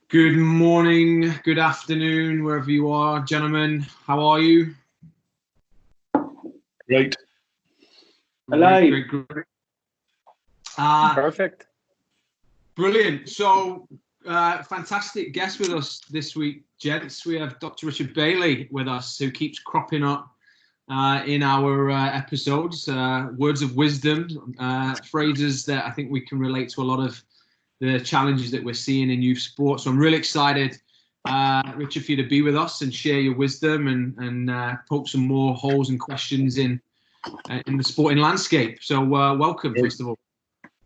Good morning, good afternoon, wherever you are, gentlemen. How are you? Great. Great. Perfect. Brilliant. So, fantastic guest with us this week, gents. We have Dr. Richard Bailey with us, who keeps cropping up in our episodes. Words of wisdom, phrases that I think we can relate to a lot of the challenges that we're seeing in youth sports. So I'm really excited, Richard, for you to be with us and share your wisdom and poke some more holes and questions in the sporting landscape. So welcome, first of all.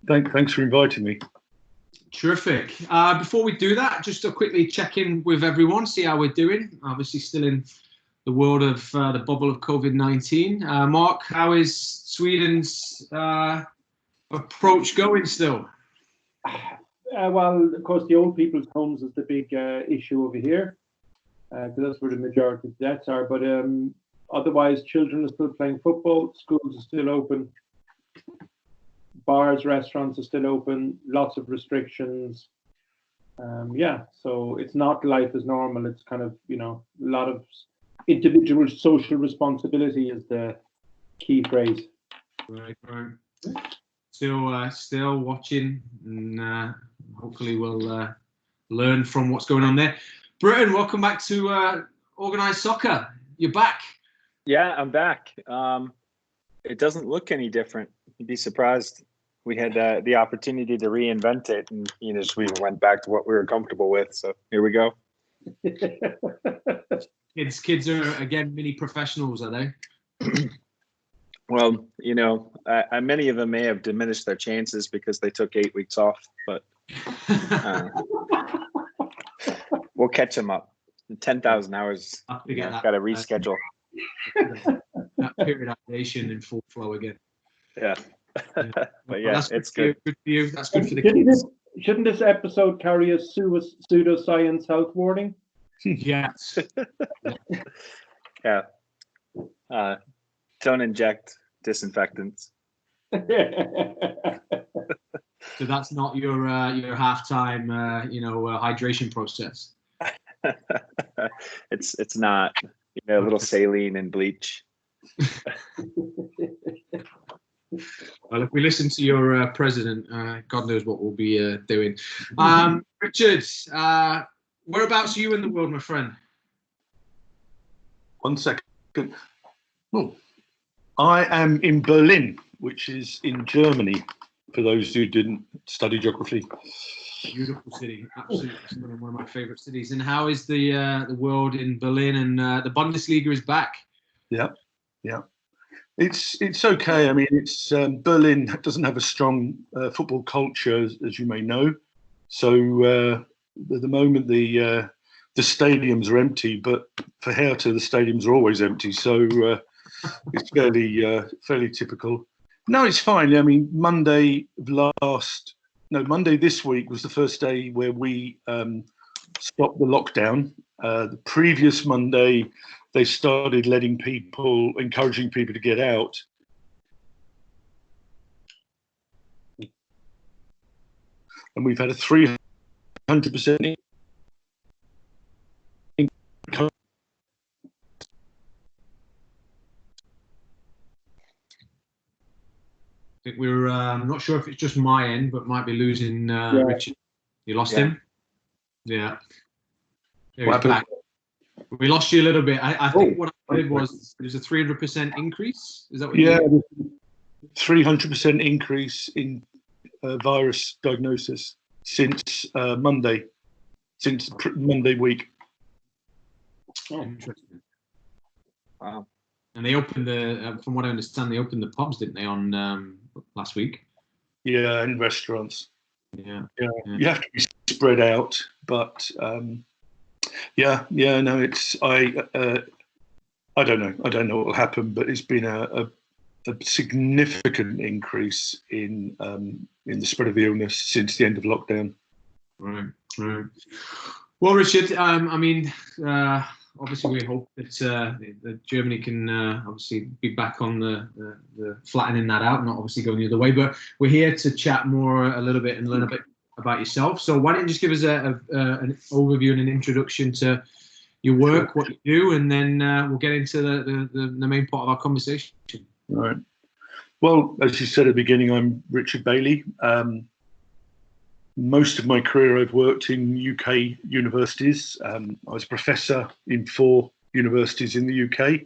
Thanks for inviting me. Terrific. Before we do that, just to quickly check in with everyone, see how we're doing. Obviously still in the world of the bubble of COVID-19. Mark, how is Sweden's approach going still? Well, of course, the old people's homes is the big issue over here, because that's where the majority of deaths are. But otherwise, children are still playing football, schools are still open, bars, restaurants are still open, lots of restrictions. Yeah, so it's not life as normal. It's kind of, a lot of individual social responsibility is the key phrase. Right. Still watching, and hopefully we'll learn from what's going on there. Britain, welcome back to Organised Soccer. You're back. Yeah, I'm back. It doesn't look any different. You'd be surprised. We had the opportunity to reinvent it, and we went back to what we were comfortable with. So here we go. Kids are again mini professionals, are they? Well, many of them may have diminished their chances because they took 8 weeks off, but we'll catch them up. 10,000 hours. Got to reschedule. That periodization in full flow again. Yeah. But yeah, it's good. Good for you. That's good for the kids. Shouldn't this episode carry a pseudoscience health warning? Yes. Yeah. Don't inject disinfectants. So that's not your halftime, hydration process. It's not. A little saline and bleach. Well, if we listen to your president, God knows what we'll be doing. Richard, whereabouts are you in the world, my friend? 1 second. Oh, I am in Berlin, which is in Germany, for those who didn't study geography. Beautiful city, absolutely one of my favourite cities. And how is the world in Berlin? And the Bundesliga is back. Yeah. It's okay. I mean, it's Berlin doesn't have a strong football culture, as you may know. So at the moment, the stadiums are empty, but for Hertha, the stadiums are always empty. So it's fairly typical. No, it's fine. I mean, Monday this week was the first day where we stopped the lockdown. The previous Monday, they started encouraging people to get out. And we've had a 300% increase. I think we're not sure if it's just my end, but might be losing Richard. You lost him? Yeah. There he's back. We lost you a little bit. I think what I heard was there's a 300% increase. Is that what you mean? 300% increase in virus diagnosis since Monday week. Oh, interesting. Wow. And they opened from what I understand, they opened the pubs, didn't they, on last week? Yeah, and restaurants. Yeah. You have to be spread out, but no, it's I don't know what will happen, but it's been a significant increase in the spread of the illness since the end of lockdown. Right. Well, Richard, obviously we hope that Germany can obviously be back on the flattening that out, not obviously going the other way. But we're here to chat a little bit and learn a bit about yourself. So why don't you just give us an overview and an introduction to your work, what you do, and then we'll get into the main part of our conversation. Right. Well, as you said at the beginning, I'm Richard Bailey. Most of my career I've worked in UK universities. I was a professor in 4 universities in the UK.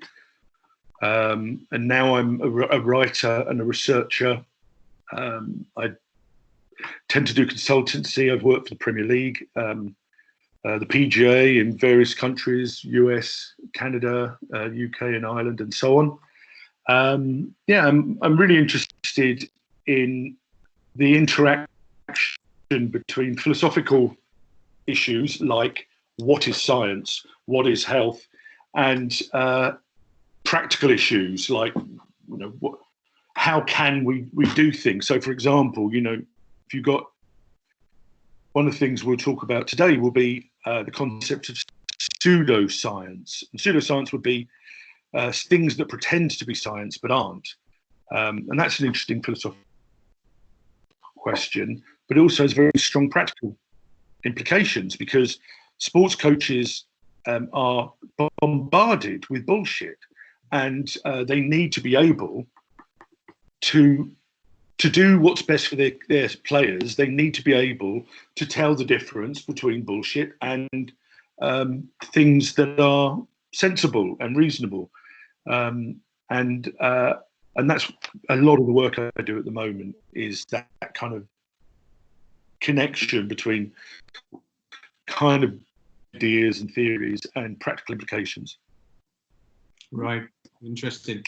And now I'm a writer and a researcher. I tend to do consultancy. I've worked for the Premier League, the PGA in various countries, US, Canada, UK and Ireland, and so on. I'm really interested in the interaction between philosophical issues like what is science, what is health, and practical issues like, how can we do things? So, for example, if you've got one of the things we'll talk about today will be the concept of pseudoscience. And pseudoscience would be things that pretend to be science but aren't. And that's an interesting philosophical question, but it also has very strong practical implications because sports coaches are bombarded with bullshit, and they need to be able to do what's best for their players. They need to be able to tell the difference between bullshit and things that are sensible and reasonable. And that's a lot of the work I do at the moment, is that kind of connection between kind of ideas and theories and practical implications. Right, interesting.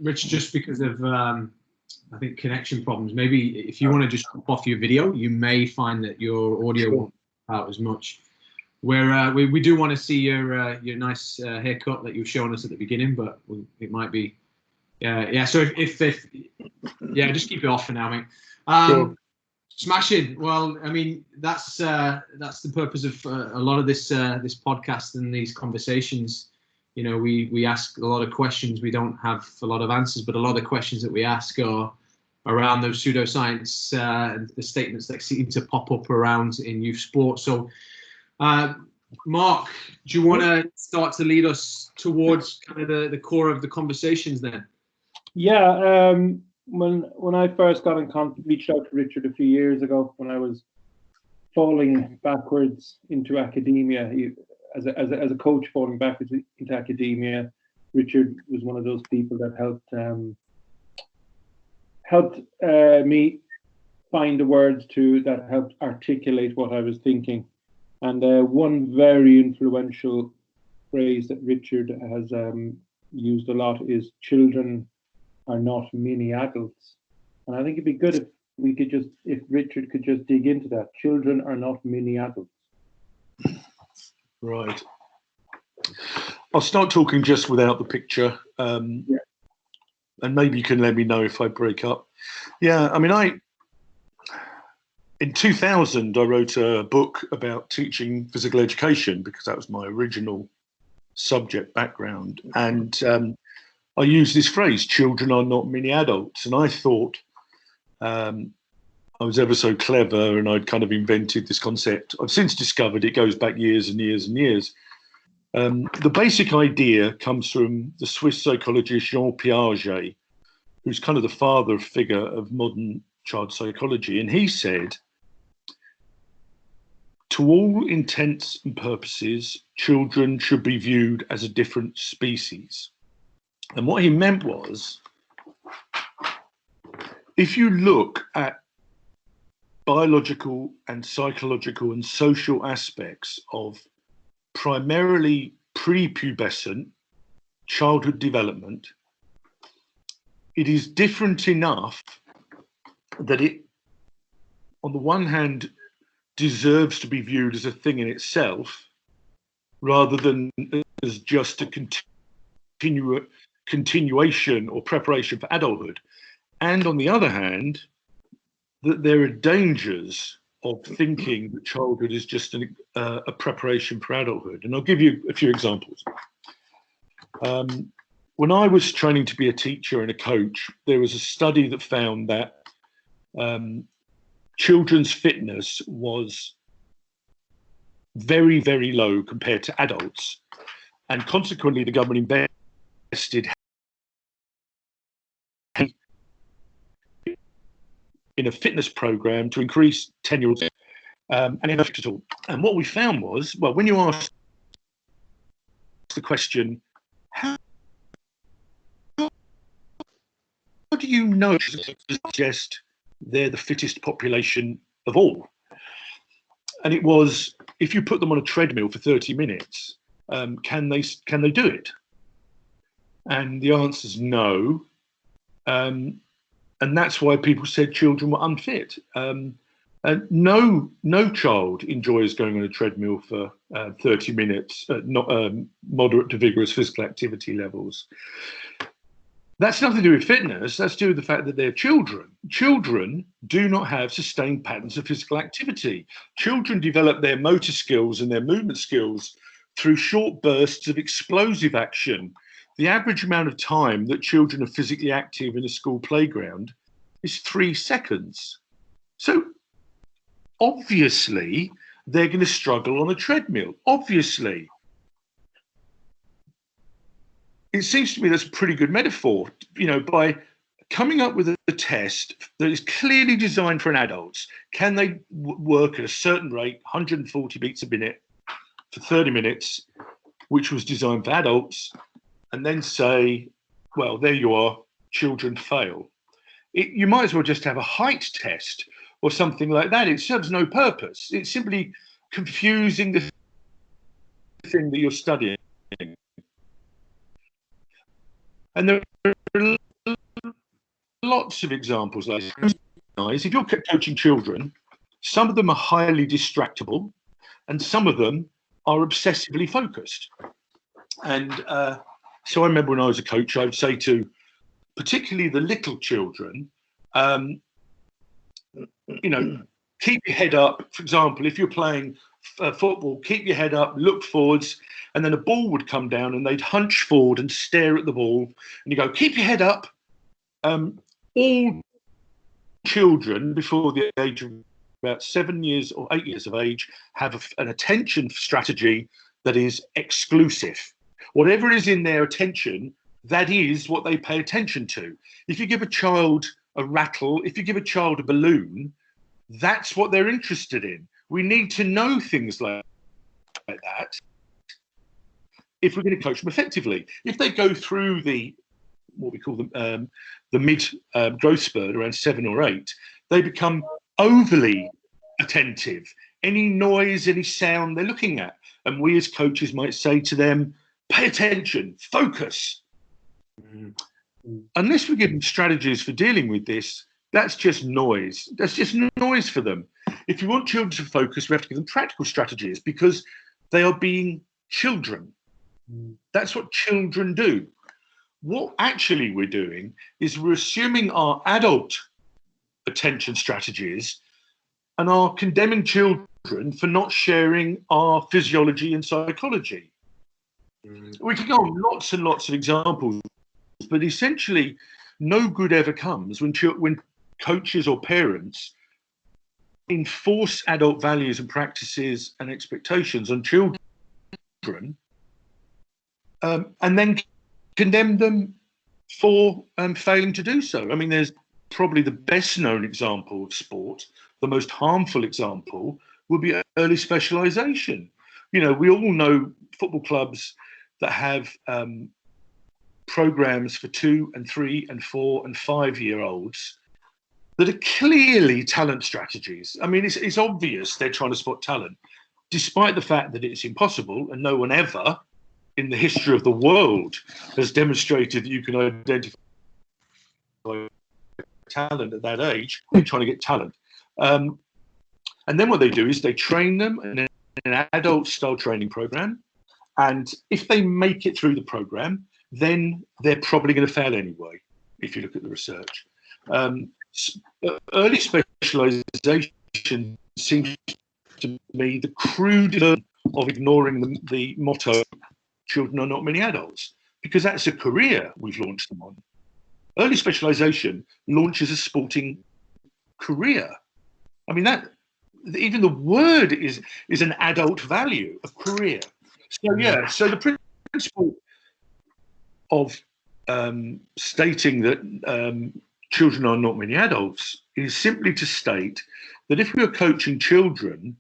Rich, just because of I think connection problems, maybe if you want to just jump off your video, you may find that your audio won't come out as much. We do want to see your nice haircut that you were showing us at the beginning, but it might be So if just keep it off for now, mate. Sure. Smashing. Well, I mean that's the purpose of a lot of this podcast and these conversations. We ask a lot of questions. We don't have a lot of answers, but a lot of the questions that we ask are around those pseudoscience and the statements that seem to pop up around in youth sport. So, Mark, do you want to start to lead us towards kind of the core of the conversations then? Yeah. When I first reached out to Richard a few years ago, when I was falling backwards into academia, as a coach falling backwards into academia, Richard was one of those people that helped me find the words that helped articulate what I was thinking. And one very influential phrase that Richard has used a lot is "children are not mini adults." And I think it'd be good if Richard could just dig into that. Children are not mini adults. Right. I'll start talking just without the picture, and maybe you can let me know if I break up. Yeah, I mean, in 2000, I wrote a book about teaching physical education because that was my original subject background. And I used this phrase, children are not mini adults. And I thought I was ever so clever and I'd kind of invented this concept. I've since discovered it goes back years and years and years. The basic idea comes from the Swiss psychologist Jean Piaget, who's kind of the father figure of modern child psychology. And he said, to all intents and purposes, children should be viewed as a different species. And what he meant was, if you look at biological and psychological and social aspects of primarily prepubescent childhood development, it is different enough that it, on the one hand, deserves to be viewed as a thing in itself, rather than as just a continuation or preparation for adulthood. And on the other hand, that there are dangers of thinking that childhood is just a preparation for adulthood. And I'll give you a few examples. When I was training to be a teacher and a coach, there was a study that found that children's fitness was very, very low compared to adults. And consequently, the government invested in a fitness program to increase 10-year-olds and in hospital. And what we found was, well, when you ask the question, how do you know to suggest they're the fittest population of all? And it was, if you put them on a treadmill for 30 minutes, can they do it? And the answer is no. And that's why people said children were unfit. And no child enjoys going on a treadmill for 30 minutes at moderate to vigorous physical activity levels. That's nothing to do with fitness. That's to do with the fact that they're children. Children do not have sustained patterns of physical activity. Children develop their motor skills and their movement skills through short bursts of explosive action. The average amount of time that children are physically active in a school playground is 3 seconds. So obviously, they're going to struggle on a treadmill. Obviously. It seems to me that's a pretty good metaphor, by coming up with a test that is clearly designed for an adult. Can they work at a certain rate, 140 beats a minute for 30 minutes, which was designed for adults, and then say, well, there you are, children fail. You might as well just have a height test or something like that. It serves no purpose. It's simply confusing the thing that you're studying. And there are lots of examples like this. If you're coaching children, some of them are highly distractible and some of them are obsessively focused. And so I remember when I was a coach, I would say to particularly the little children, keep your head up. For example, if you're playing football, keep your head up, look forwards, and then a ball would come down and they'd hunch forward and stare at the ball. And you go, keep your head up. All children before the age of about 7 years or 8 years of age have an attention strategy that is exclusive. Whatever is in their attention, that is what they pay attention to. If you give a child a rattle, if you give a child a balloon, that's what they're interested in. We need to know things like that if we're going to coach them effectively. If they go through what we call the mid growth spurt around 7 or 8, they become overly attentive. Any noise, any sound they're looking at. And we as coaches might say to them, pay attention, focus. Unless we give them strategies for dealing with this, that's just noise. That's just noise for them. If you want children to focus, we have to give them practical strategies because they are being children. That's what children do. What actually we're doing is we're assuming our adult attention strategies and are condemning children for not sharing our physiology and psychology. We can go on lots and lots of examples, but essentially no good ever comes when coaches or parents enforce adult values and practices and expectations on children and then condemn them for failing to do so. I mean, there's probably the best known example of sport, the most harmful example would be early specialization. We all know football clubs that have programs for 2 and 3 and 4 and 5-year-olds that are clearly talent strategies. I mean, it's obvious they're trying to spot talent, despite the fact that it's impossible and no one ever in the history of the world has demonstrated that you can identify talent at that age. They're trying to get talent. And then what they do is they train them in an adult style training program. And if they make it through the program, then they're probably going to fail anyway, if you look at the research. Early specialization seems to me the crude of ignoring the motto, children are not many adults, because that's a career we've launched them on. Early specialization launches a sporting career. I mean, that even the word is an adult value, a career. So yeah, so the principle of stating that children are not many adults is simply to state that if we are coaching children,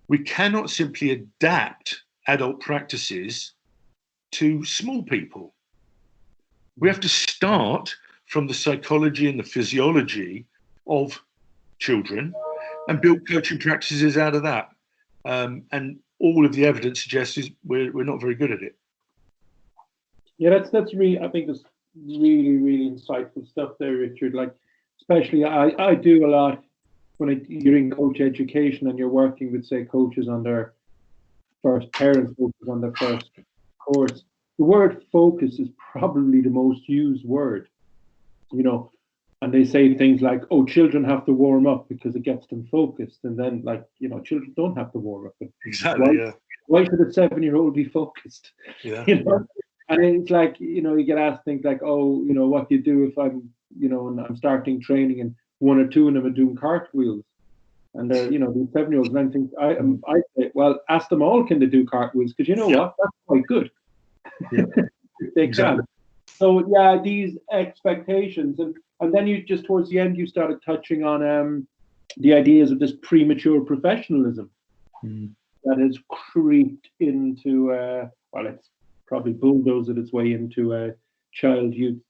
we cannot simply adapt adult practices to small people. We have to start from the psychology and the physiology of children and build coaching practices out of that. And all of the evidence suggests is we're not very good at it. Yeah, that's really, I think it's really insightful stuff there, Richard. Like, especially I do a lot when you're in coach education and you're working with, say, coaches on their first parent coaches on their first course. The word focus is probably the most used word, you know, and they say things like, oh, children have to warm up because it gets them focused. And then, like, you know, children don't have to warm up. Exactly, why should a 7-year-old be focused? Yeah. You know? And it's like, you know, you get asked things like, oh, you know, what do you do if I'm, you know, and I'm starting training and one or two of them are doing cartwheels? And they're, you know, these 7-year-olds, and I think I say, well, ask them all, can they do cartwheels? Because you know what? That's quite good. Yeah. They Exactly. can. So yeah, these expectations, and then you just towards the end you started touching on the ideas of this premature professionalism that has creeped into well, it's probably bulldozed its way into child youth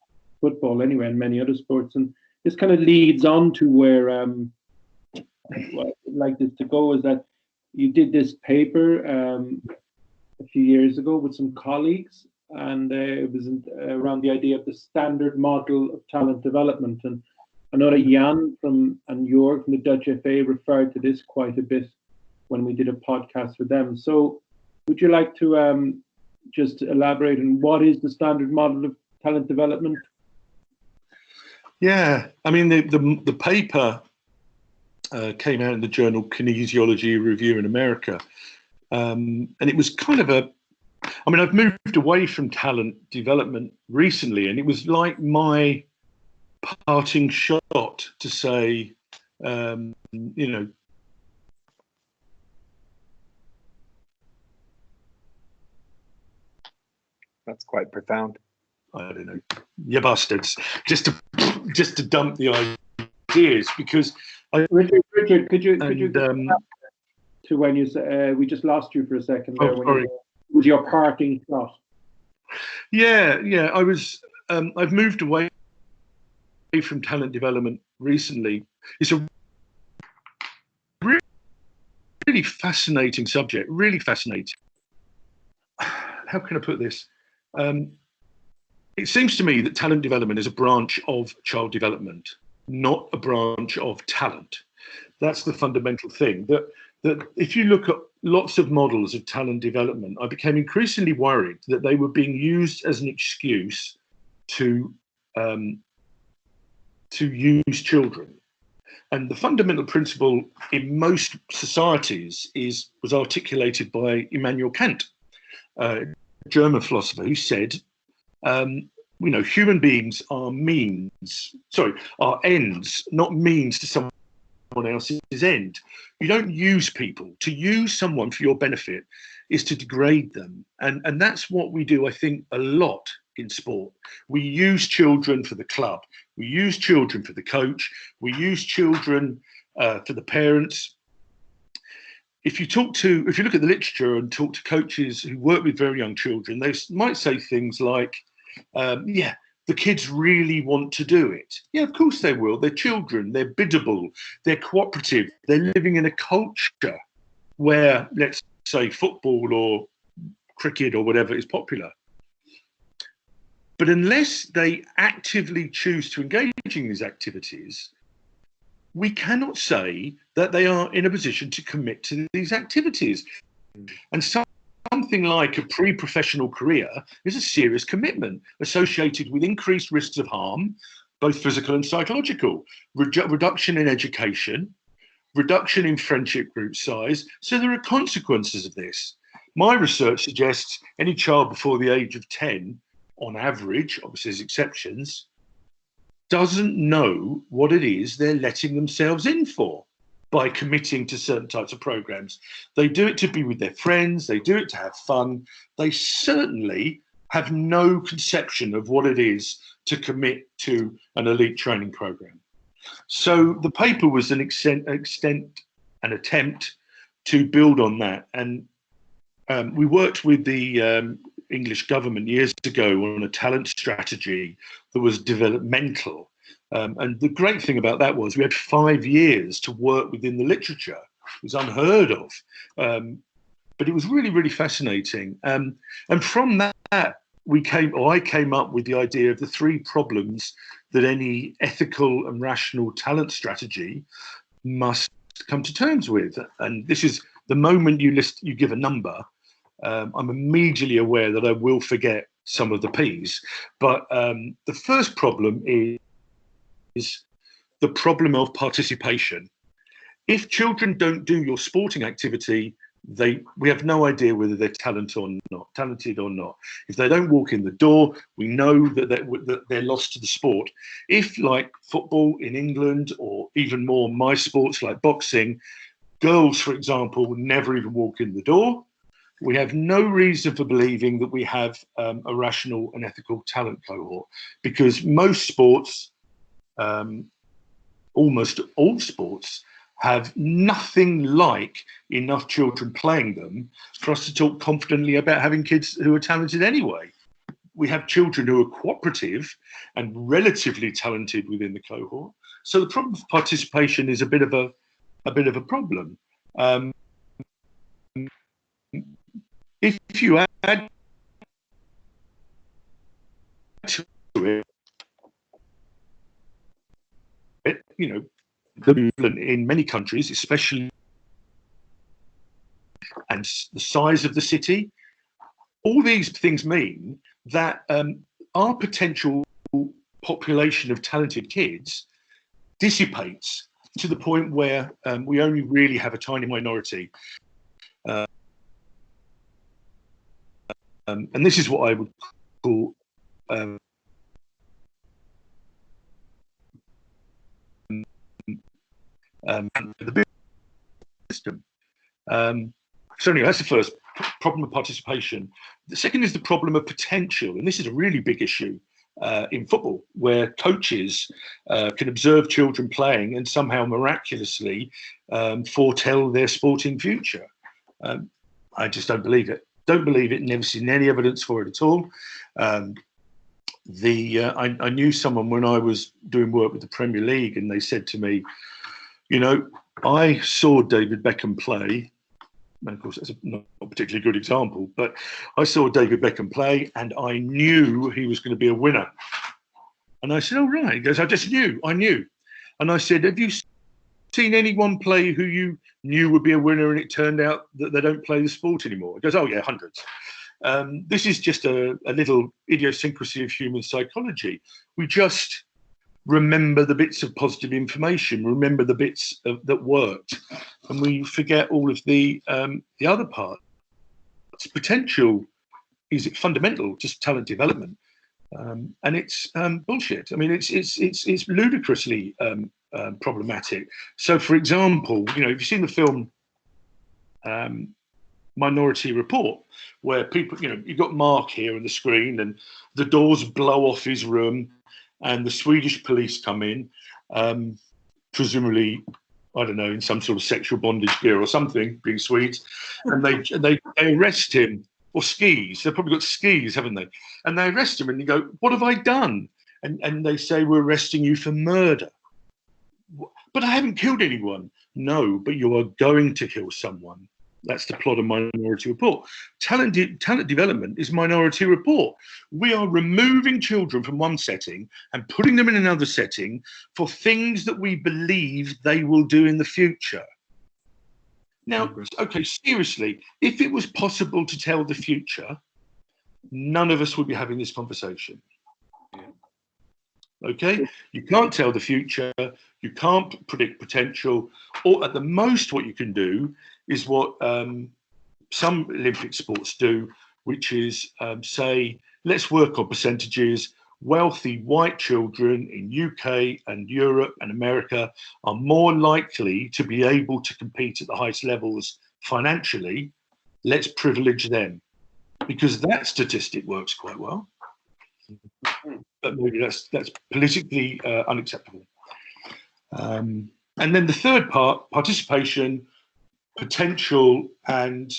football anyway, and many other sports, and this kind of leads on to where I'd like this to go is that you did this paper a few years ago with some colleagues, and it was around the idea of the standard model of talent development. And I know that Jan from the Dutch FA referred to this quite a bit when we did a podcast with them. So would you like to just elaborate on what is the standard model of talent development? Yeah, I mean, the paper came out in the journal Kinesiology Review in America. And it was kind of I've moved away from talent development recently, and it was like my parting shot to say, you know, That's quite profound. I don't know, you bastards, just to dump the ideas, because Richard, could you to when you said we just lost you for a second there? Sorry. Was your parting shot? Yeah. I was. I've moved away from talent development recently. It's a really fascinating subject. Really fascinating. How can I put this? It seems to me that talent development is a branch of child development, not a branch of talent. That's the fundamental thing. That if you look at lots of models of talent development, I became increasingly worried that they were being used as an excuse to use children. And the fundamental principle in most societies was articulated by Immanuel Kant, a German philosopher, who said, you know, human beings are ends, not means to someone else's end. You don't use people. To use someone for your benefit is to degrade them. And that's what we do, I think, a lot in sport. We use children for the club. We use children for the coach. We use children for the parents. If you look at the literature and talk to coaches who work with very young children, they might say things like, the kids really want to do it. Yeah, of course they will. They're children. They're biddable. They're cooperative. They're living in a culture where, let's say, football or cricket or whatever is popular. But unless they actively choose to engage in these activities, we cannot say that they are in a position to commit to these activities. And something like a pre-professional career is a serious commitment associated with increased risks of harm, both physical and psychological, reduction in education, reduction in friendship group size. So there are consequences of this. My research suggests any child before the age of 10, on average, obviously there's exceptions, doesn't know what it is they're letting themselves in for by committing to certain types of programs. They do it to be with their friends. They do it to have fun. They certainly have no conception of what it is to commit to an elite training program. So the paper was an attempt to build on that. And we worked with the English government years ago on a talent strategy that was developmental. And the great thing about that was we had 5 years to work within the literature. It was unheard of. But it was really, really fascinating. And from that, I came up with the idea of the 3 problems that any ethical and rational talent strategy must come to terms with. And this is the moment you give a number, I'm immediately aware that I will forget some of the P's. But the first problem is the problem of participation. If children don't do your sporting activity, we have no idea whether they're talented or not. If they don't walk in the door, we know that they're lost to the sport. If, like football in England, or even more my sports like boxing, girls, for example, will never even walk in the door, we have no reason for believing that we have a rational and ethical talent cohort, because most sports, almost all sports, have nothing like enough children playing them for us to talk confidently about having kids who are talented anyway. We have children who are cooperative and relatively talented within the cohort. So the problem of participation is a bit of a problem. If you add to it, the movement in many countries, especially, and the size of the city, all these things mean that our potential population of talented kids dissipates to the point where we only really have a tiny minority. And this is what I would call the system. So anyway, that's the first problem of participation. The second is the problem of potential, and this is a really big issue in football, where coaches can observe children playing and somehow miraculously foretell their sporting future. I just don't believe it. Don't believe it. Never seen any evidence for it at all. I knew someone when I was doing work with the Premier League, and they said to me, I saw David Beckham play. And of course, that's not a particularly good example, but I saw David Beckham play and I knew he was going to be a winner. And I said, oh, right. He goes, I knew. And I said, have you seen anyone play who you knew would be a winner and it turned out that they don't play the sport anymore? He goes, oh, yeah, hundreds. This is just a little idiosyncrasy of human psychology. We just remember the bits of positive information, remember the bits that worked, and we forget all of the other parts. Potential is fundamental to talent development, and it's bullshit. I mean, it's ludicrously problematic. So, for example, if you've seen the film Minority Report, where people, you've got Mark here on the screen, and the doors blow off his room, and the Swedish police come in, presumably, I don't know, in some sort of sexual bondage gear or something, being Swedes, and they arrest him, or skis. They've probably got skis, haven't they? And they arrest him, and you go, what have I done? And they say, we're arresting you for murder. But I haven't killed anyone. No, but you are going to kill someone. That's the plot of Minority Report. Talent development is Minority Report. We are removing children from one setting and putting them in another setting for things that we believe they will do in the future. Now, okay, seriously, if it was possible to tell the future, none of us would be having this conversation. Okay, you can't tell the future, you can't predict potential, or at the most what you can do is what some Olympic sports do, which is say, let's work on percentages, wealthy white children in UK and Europe and America are more likely to be able to compete at the highest levels financially. Let's privilege them, because that statistic works quite well. But maybe that's politically unacceptable. And then the third part, participation, potential, and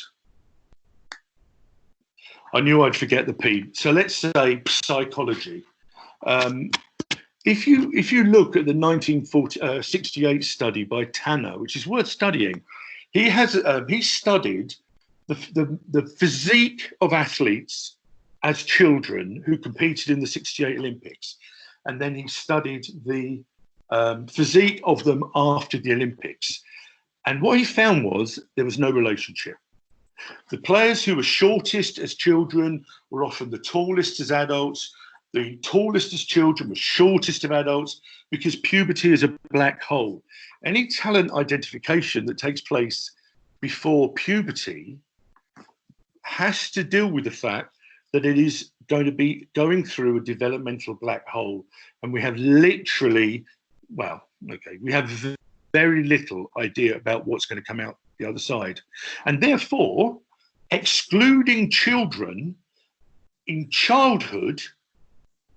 I knew I'd forget the P. So let's say psychology. If you look at the 1968 study by Tanner, which is worth studying, he studied the physique of athletes as children who competed in the 68 Olympics, and then he studied the physique of them after the Olympics. And what he found was there was no relationship. The players who were shortest as children were often the tallest as adults. The tallest as children were shortest of adults, because puberty is a black hole. Any talent identification that takes place before puberty has to deal with the fact that it is going to be going through a developmental black hole. And we have literally, we have very little idea about what's going to come out the other side. And therefore, excluding children in childhood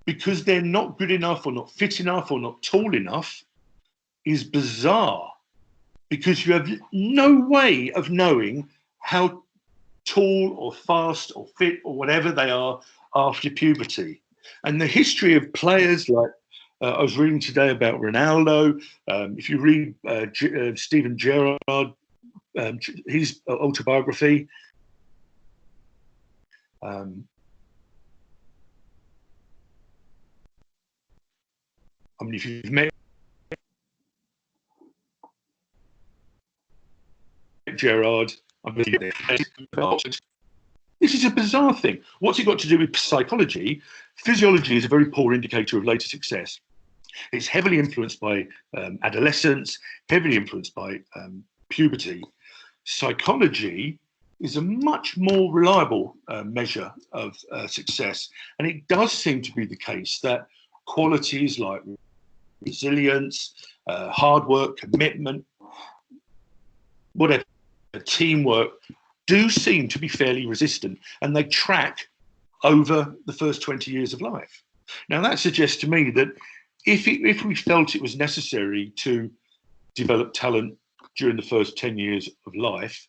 because they're not good enough or not fit enough or not tall enough is bizarre, because you have no way of knowing how tall or fast or fit or whatever they are after puberty. And the history of players like I was reading today about Ronaldo. If you read Steven Gerrard, his autobiography, I mean, if you've met Gerrard, I believe this is a bizarre thing. What's it got to do with psychology? Physiology is a very poor indicator of later success. It's heavily influenced by adolescence, heavily influenced by puberty. Psychology is a much more reliable measure of success. And it does seem to be the case that qualities like resilience, hard work, commitment, whatever, teamwork, do seem to be fairly resistant, and they track over the first 20 years of life. Now, that suggests to me that if we felt it was necessary to develop talent during the first 10 years of life,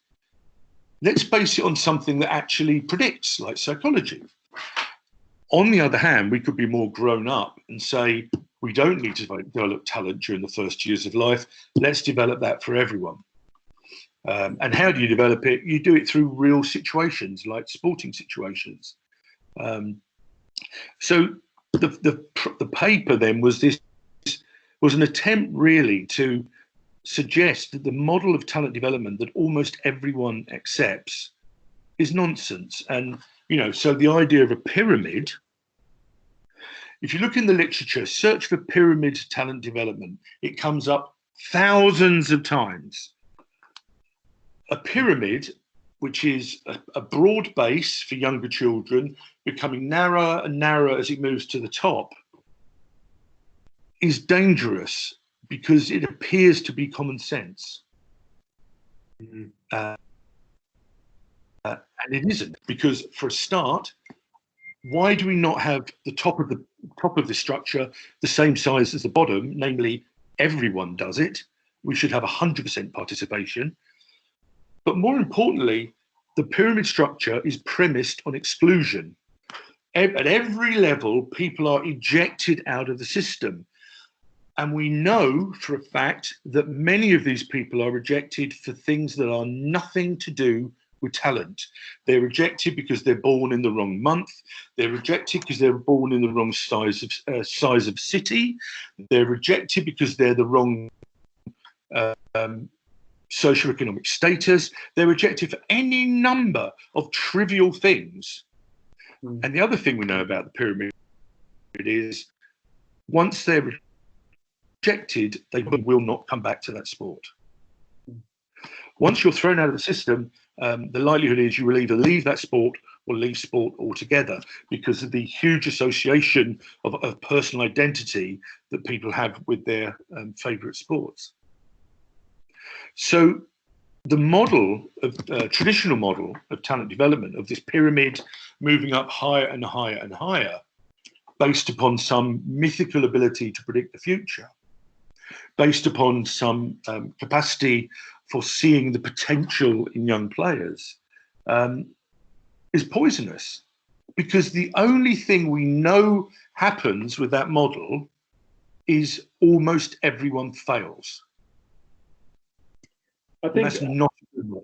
let's base it on something that actually predicts, like psychology. On the other hand, we could be more grown up and say, we don't need to develop talent during the first years of life. Let's develop that for everyone. And how do you develop it? You do it through real situations, like sporting situations. So the paper then was an attempt really to suggest that the model of talent development that almost everyone accepts is nonsense. And, so the idea of a pyramid, if you look in the literature, search for pyramid talent development, it comes up thousands of times. A pyramid, which is a broad base for younger children, becoming narrower and narrower as it moves to the top, is dangerous because it appears to be common sense. And it isn't, because for a start, why do we not have the top of the structure the same size as the bottom? Namely, everyone does it. We should have 100% participation. But more importantly, the pyramid structure is premised on exclusion. At every level, people are ejected out of the system. And we know for a fact that many of these people are rejected for things that are nothing to do with talent. They're rejected because they're born in the wrong month. They're rejected because they're born in the wrong size of city. They're rejected because they're the wrong socioeconomic status. They're rejected for any number of trivial things. And the other thing we know about the pyramid is once they're rejected, they will not come back to that sport. Once you're thrown out of the system, the likelihood is you will either leave that sport or leave sport altogether because of the huge association of personal identity that people have with their favourite sports. So the model of traditional model of talent development, of this pyramid moving up higher and higher and higher, based upon some mythical ability to predict the future, based upon some capacity for seeing the potential in young players, is poisonous, because the only thing we know happens with that model is almost everyone fails. I think that's not a good way.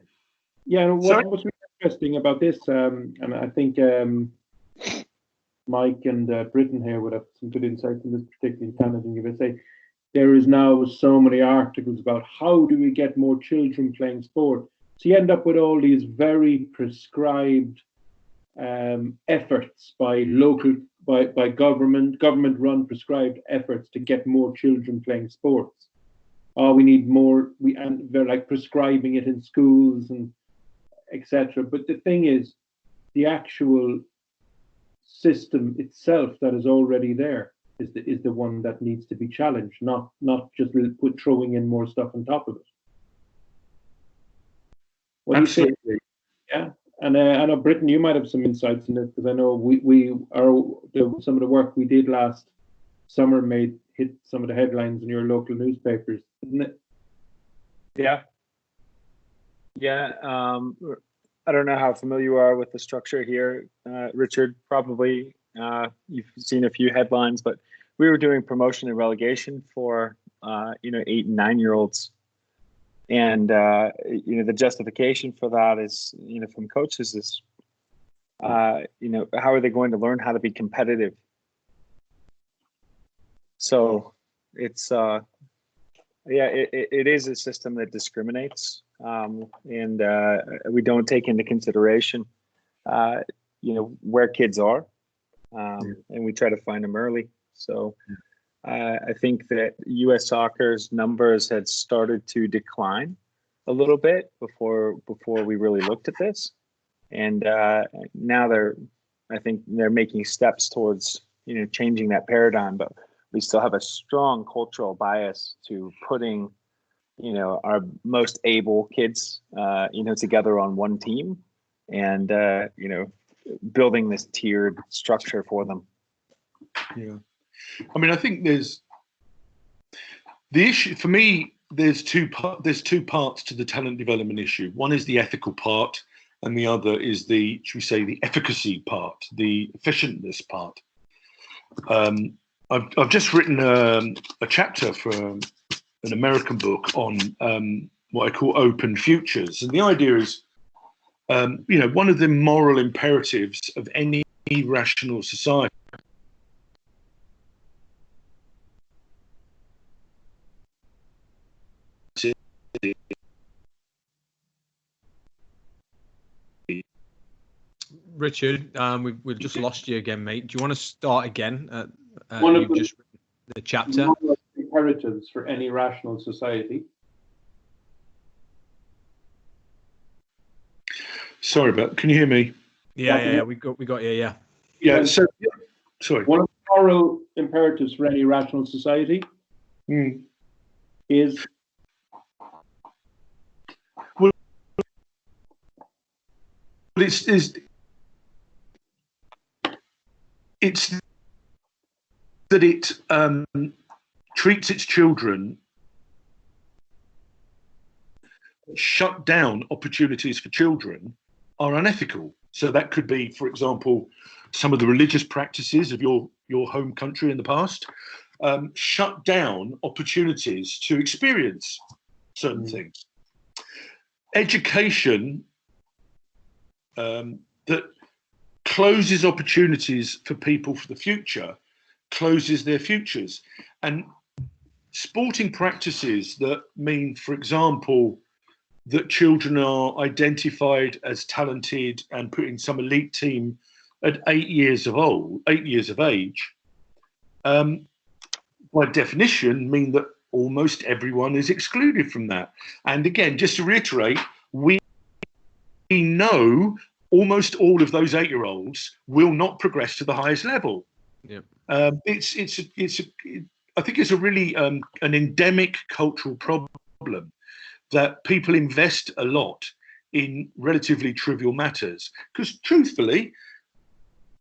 Yeah, what's really interesting about this, and I think Mike and Britton here would have some good insights in this, particularly in Canada and USA. There is now so many articles about how do we get more children playing sport. So you end up with all these very prescribed efforts by government-run prescribed efforts to get more children playing sports. Oh, we need more. And they're like prescribing it in schools and etc. But the thing is, the actual system itself that is already there is the one that needs to be challenged, not just throwing in more stuff on top of it. What Absolutely. do you think? Yeah, and I know Britton, you might have some insights in this, because I know some of the work we did last summer hit some of the headlines in your local newspapers, didn't it? Yeah. I don't know how familiar you are with the structure here, Richard. Probably you've seen a few headlines, but we were doing promotion and relegation for 8 and 9-year-olds, and the justification for that is from coaches is how are they going to learn how to be competitive? So it's it is a system that discriminates, and we don't take into consideration where kids are, and we try to find them early. So I think that U.S. soccer's numbers had started to decline a little bit before we really looked at this, and now I think they're making steps towards changing that paradigm, but we still have a strong cultural bias to putting, our most able kids, together on one team, and building this tiered structure for them. Yeah, I mean, I think there's the issue for me. There's two parts to the talent development issue. One is the ethical part, and the other is the, should we say, the efficacy part, the efficientness part. I've just written a chapter for an American book on what I call open futures, and the idea is, one of the moral imperatives of any rational society Richard, we've just lost you again, mate. Do you want to start again? You've just written the chapter. Imperatives for any rational society. Sorry about. Can you hear me? Yeah. We got you. Yeah. Yeah. So, sorry. One of the moral imperatives for any rational society is. Well, it's that it treats its children, shut down opportunities for children are unethical. So that could be, for example, some of the religious practices of your home country in the past, shut down opportunities to experience certain things. Education that closes opportunities for people for the future, closes their futures. And sporting practices that mean, for example, that children are identified as talented and put in some elite team at 8 years of age, by definition mean that almost everyone is excluded from that. And again, just to reiterate, we know almost all of those 8-year-olds will not progress to the highest level. Yeah. I think it's a really an endemic cultural problem that people invest a lot in relatively trivial matters. Because truthfully,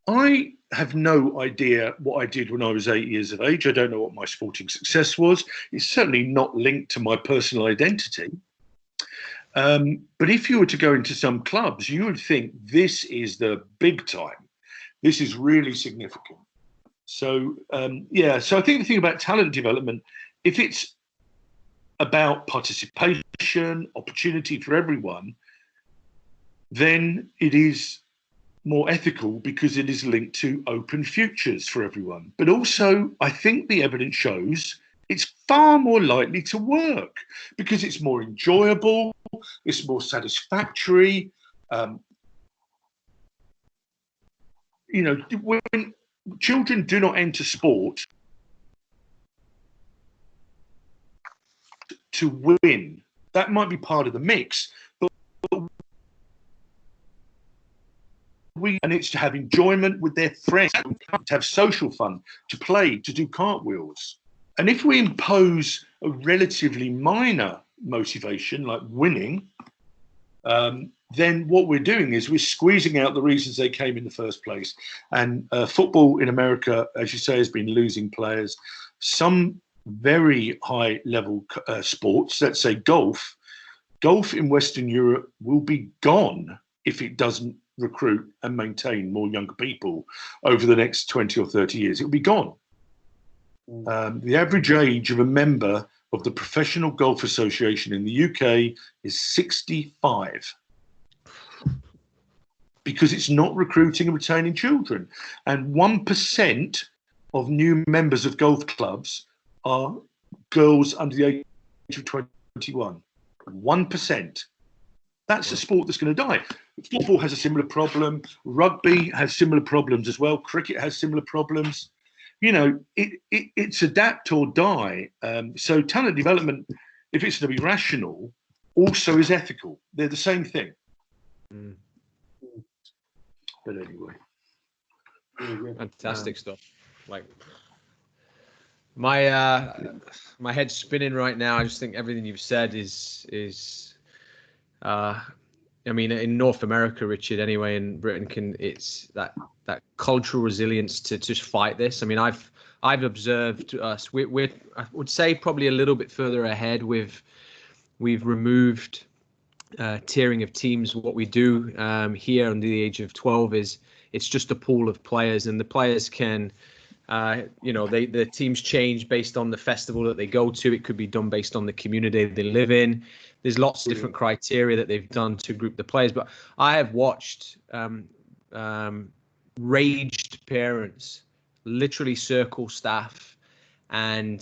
I have no idea what I did when I was 8 years of age. I don't know what my sporting success was. It's certainly not linked to my personal identity. But if you were to go into some clubs, you would think this is the big time. This is really significant. So, so I think the thing about talent development, if it's about participation, opportunity for everyone, then it is more ethical because it is linked to open futures for everyone. But also, I think the evidence shows it's far more likely to work because it's more enjoyable, it's more satisfactory. When children do not enter sport to win, that might be part of the mix, but and it's to have enjoyment with their friends, to have social fun, to play, to do cartwheels. And if we impose a relatively minor motivation like winning, then what we're doing is we're squeezing out the reasons they came in the first place. And football in America, as you say, has been losing players. Some very high level sports, let's say golf in Western Europe will be gone if it doesn't recruit and maintain more younger people over the next 20 or 30 years. It'll be gone. The average age of a member of the Professional Golf Association in the UK is 65 because it's not recruiting and retaining children. And 1% of new members of golf clubs are girls under the age of 21. 1%. That's a sport that's going to die. Football has a similar problem. Rugby has similar problems as well. Cricket has similar problems. It's adapt or die. So talent development, if it's to be rational, also is ethical. They're the same thing. Mm. But anyway. Fantastic stuff. Like my head's spinning right now. I just think everything you've said is I mean, in North America, Richard, anyway, in Britain, it's that cultural resilience to just fight this. I mean, I've observed us. We're I would say probably a little bit further ahead. We've removed tiering of teams. What we do here under the age of 12 is it's just a pool of players, and the players can. The teams change based on the festival that they go to. It could be done based on the community they live in. There's lots of different criteria that they've done to group the players. But I have watched raged parents literally circle staff and,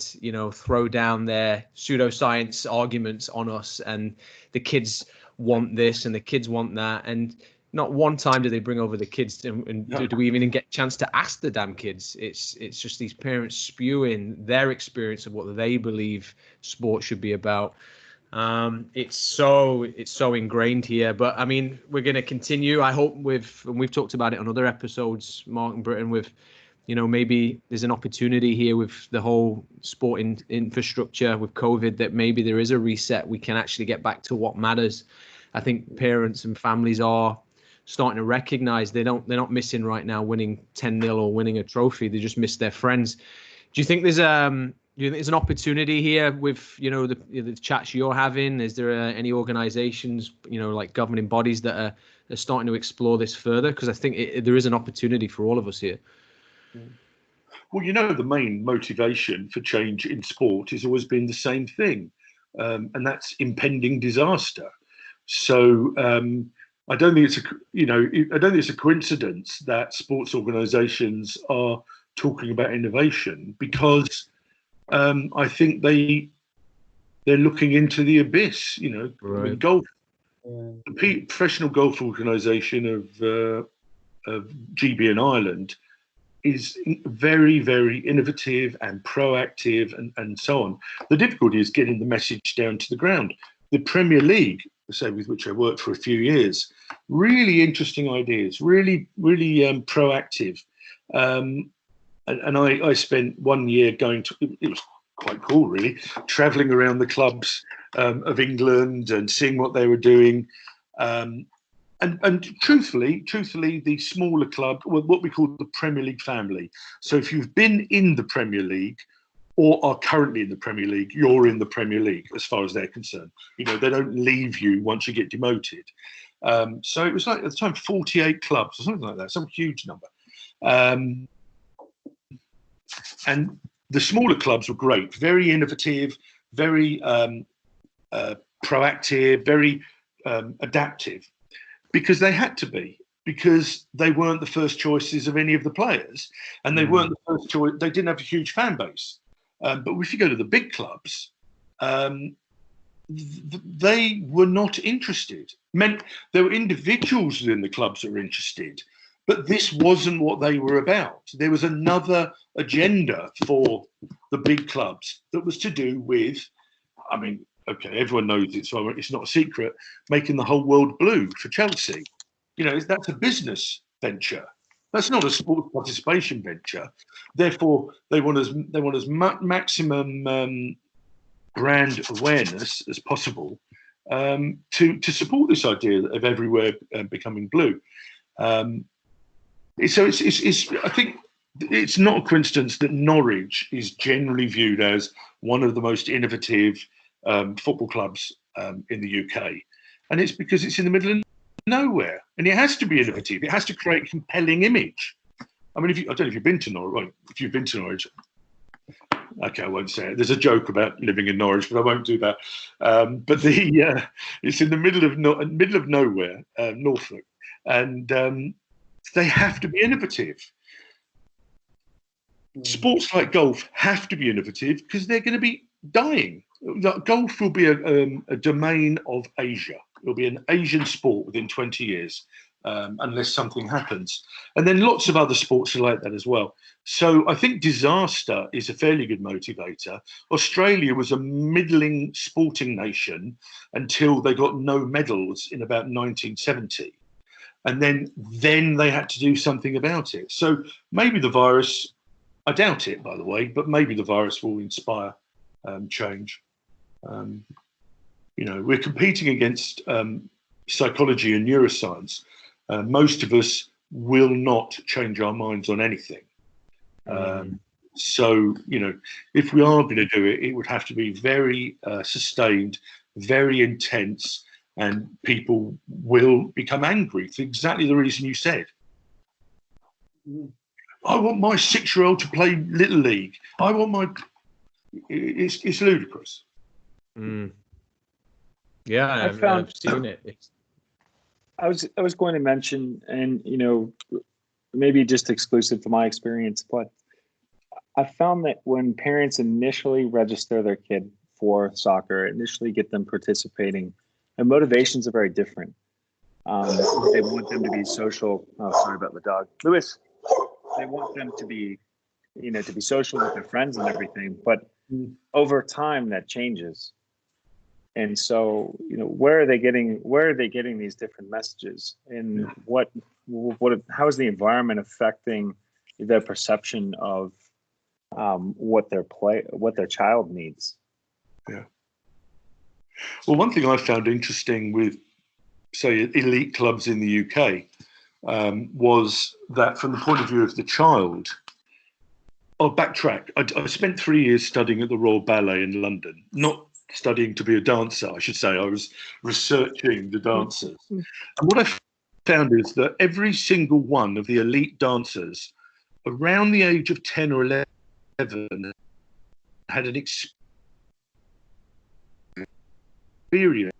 throw down their pseudoscience arguments on us. And the kids want this and the kids want that. And not one time do they bring over the kids and do we even get a chance to ask the damn kids. It's just these parents spewing their experience of what they believe sport should be about. It's so ingrained here, but I mean, we're going to continue. I hope we've talked about it on other episodes, Mark and Britain, with, maybe there's an opportunity here with the whole sport infrastructure with COVID that maybe there is a reset. We can actually get back to what matters. I think parents and families are starting to recognize they're not missing right now winning 10-0 or winning a trophy. They just miss their friends. Do you think there's an opportunity here with the chats you're having? Is there any organizations like governing bodies that are starting to explore this further? Because I think there is an opportunity for all of us here. Well, the main motivation for change in sport has always been the same thing, and that's impending disaster. So I don't think it's a coincidence that sports organisations are talking about innovation, because I think they're looking into the abyss. Right. I mean, golf, the professional golf organisation of GB in Ireland is very, very innovative and proactive and so on. The difficulty is getting the message down to the ground. The Premier League say with which I worked for a few years. Really interesting ideas, really proactive. And I spent 1 year going to, it was quite cool really, traveling around the clubs of England and seeing what they were doing. And truthfully, the smaller club, what we call the Premier League family. So if you've been in the Premier League or are currently in the Premier League, you're in the Premier League as far as they're concerned. You know, they don't leave you once you get demoted. So it was like at the time 48 clubs or something like that, some huge number. And the smaller clubs were great, very innovative, very proactive, very adaptive, because they had to be, because they weren't the first choices of any of the players, and they weren't the first choice. They didn't have a huge fan base. But if you go to the big clubs, they were not interested. There were individuals within the clubs that were interested, but this wasn't what they were about. There was another agenda for the big clubs that was to do with, I mean, okay, everyone knows it, so it's not a secret, making the whole world blue for Chelsea. You know, that's a business venture. That's not a sports participation venture. Therefore, they want as maximum brand awareness as possible to support this idea of everywhere becoming blue. So it's I think it's not a coincidence that Norwich is generally viewed as one of the most innovative football clubs in the UK, and it's because it's in the middle of nowhere, and it has to be innovative. It has to create a compelling image. I mean, I don't know if you've been to Norwich. Well, if you've been to Norwich, okay, I won't say it. There's a joke about living in Norwich, but I won't do that. But it's in the middle of nowhere, Norfolk, and they have to be innovative. Sports like golf have to be innovative because they're going to be dying. Golf will be a domain of Asia. It'll be an Asian sport within 20 years, unless something happens. And then lots of other sports are like that as well. So I think disaster is a fairly good motivator. Australia was a middling sporting nation until they got no medals in about 1970. And then they had to do something about it. So maybe the virus, I doubt it, by the way, but maybe the virus will inspire change. You know, we're competing against psychology and neuroscience. Most of us will not change our minds on anything. So, you know, if we are going to do it, it would have to be very sustained, very intense, and people will become angry for exactly the reason you said. I want my 6-year-old to play Little League. I want my... It's ludicrous. Yeah, I've seen it. I was going to mention, and you know, maybe just exclusive to my experience, but I found that when parents initially register their kid for soccer, initially get them participating, their motivations are very different. They want them to be social. Oh, sorry about the dog, Lewis. They want them to be, you know, to be social with their friends and everything. But over time, that changes. And so, you know, where are they getting these different messages, and how is the environment affecting their perception of what their child needs? Yeah. Well, one thing I found interesting with, say, elite clubs in the UK was that from the point of view of the child, I'll backtrack. I spent 3 years studying at the Royal Ballet in London, not studying to be a dancer, I should say. I was researching the dancers. And what I found is that every single one of the elite dancers around the age of 10 or 11 had an experience.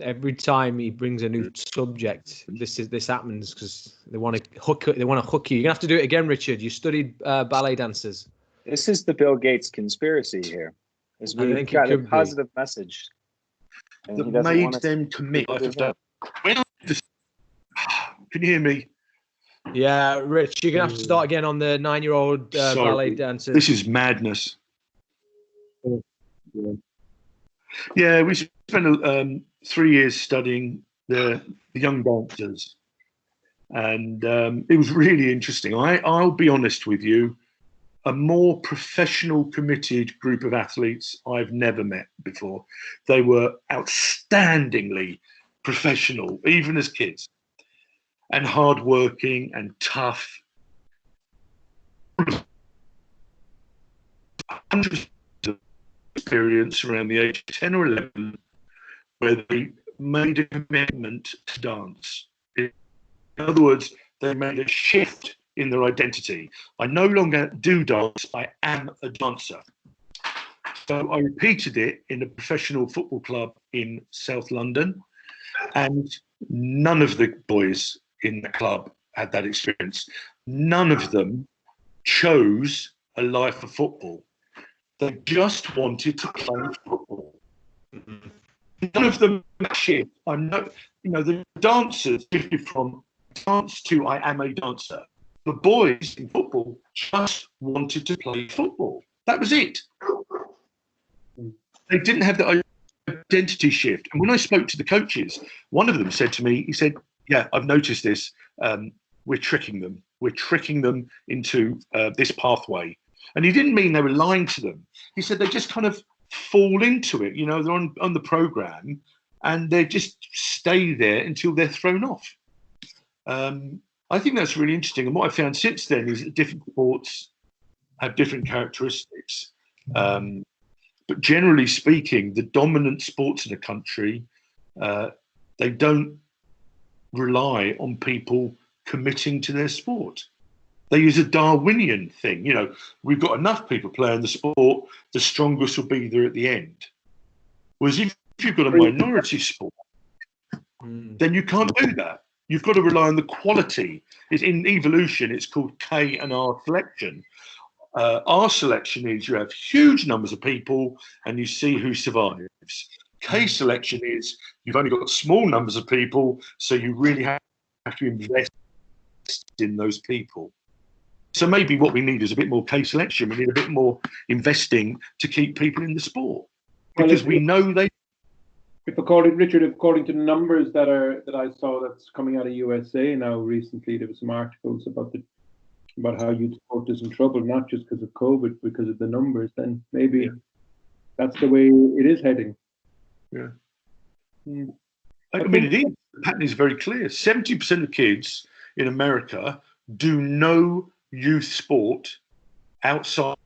Every time he brings a new subject, this happens because they want to hook you. You're gonna have to do it again, Richard. You studied ballet dancers. This is the Bill Gates conspiracy here. We've got a positive message that made them commit. Can you hear me? Yeah, Rich, you're gonna have to start again on the 9-year-old ballet dancers. This is madness. Yeah, we spent 3 years studying the young dancers, and it was really interesting. I'll be honest with you, a more professional, committed group of athletes I've never met before. They were outstandingly professional, even as kids, and hardworking and tough. Hundreds of experience around the age of 10 or 11 where they made a commitment to dance. In other words, they made a shift in their identity. I no longer do dance, I am a dancer. So I repeated it in a professional football club in South London, and none of the boys in the club had that experience. None of them chose a life of football. They just wanted to play football. None of them shift. I'm not, the dancers shifted from dance to I am a dancer. The boys in football just wanted to play football. That was it. They didn't have the identity shift. And when I spoke to the coaches, one of them said to me, he said, yeah, I've noticed this. We're tricking them. We're tricking them into this pathway. And he didn't mean they were lying to them. He said they just kind of fall into it. They're on the program and they just stay there until they're thrown off. I think that's really interesting. And what I found since then is that different sports have different characteristics. But generally speaking, the dominant sports in a country, they don't rely on people committing to their sport. They use a Darwinian thing. We've got enough people playing the sport, the strongest will be there at the end. Whereas if you've got a minority sport, then you can't do that. You've got to rely on the quality. In evolution, it's called K and R selection. R selection is you have huge numbers of people and you see who survives. K selection is you've only got small numbers of people, so you really have to invest in those people. So maybe what we need is a bit more K selection. We need a bit more investing to keep people in the sport, because we know they. According to the numbers that I saw that's coming out of USA now recently, there were some articles about how youth sport is in trouble, not just because of COVID, because of the numbers. Then maybe that's the way it is heading. Yeah. I mean, it is. The pattern is very clear. 70% of kids in America do no youth sport outside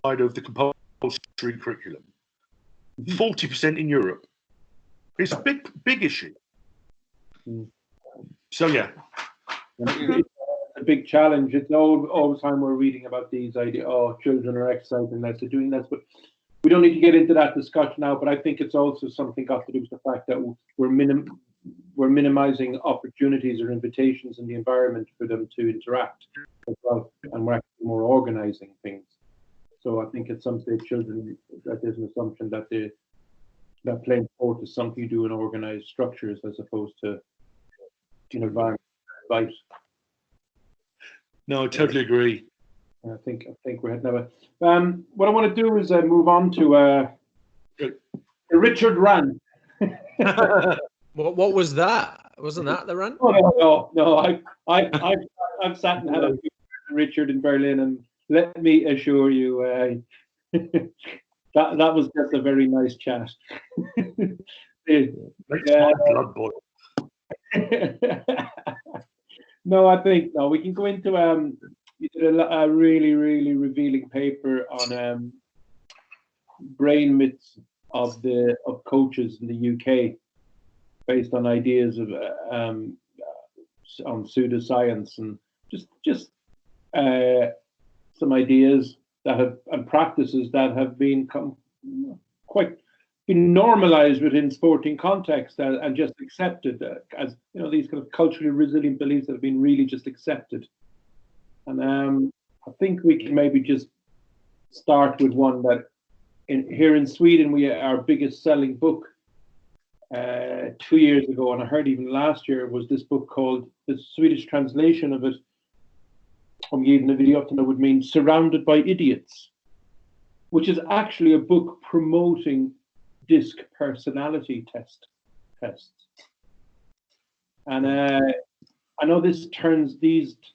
of the compulsory curriculum. 40% in Europe. It's a big issue. So yeah, it's a big challenge. It's all the time we're reading about these ideas. Oh, children are exercising less, they're doing less, but we don't need to get into that discussion now. But I think it's also something got to do with the fact that we're minimizing opportunities or invitations in the environment for them to interact as well, and we're actually more organizing things. So I think at some stage, children, that there's an assumption that that playing sport is something you do in organized structures as opposed to an environment. Right. No, I totally agree. I think we're heading over. What I want to do is move on to Richard rant. What was that? Wasn't that the rant? No. I've sat and had a Richard in Berlin, and let me assure you, that was just a very nice chat. Makes my blood boil. No, I think we can go into you did a really, really revealing paper on brain myths of coaches in the UK, based on ideas of on pseudoscience and just some ideas that have and practices that have been quite been normalized within sporting context and just accepted as these kind of culturally resilient beliefs that have been really just accepted. And I think we can maybe just start with one that here in Sweden, our biggest selling book 2 years ago, and I heard even last year, was this book called, the Swedish translation of it, would mean Surrounded by Idiots, which is actually a book promoting DISC personality tests. And I know these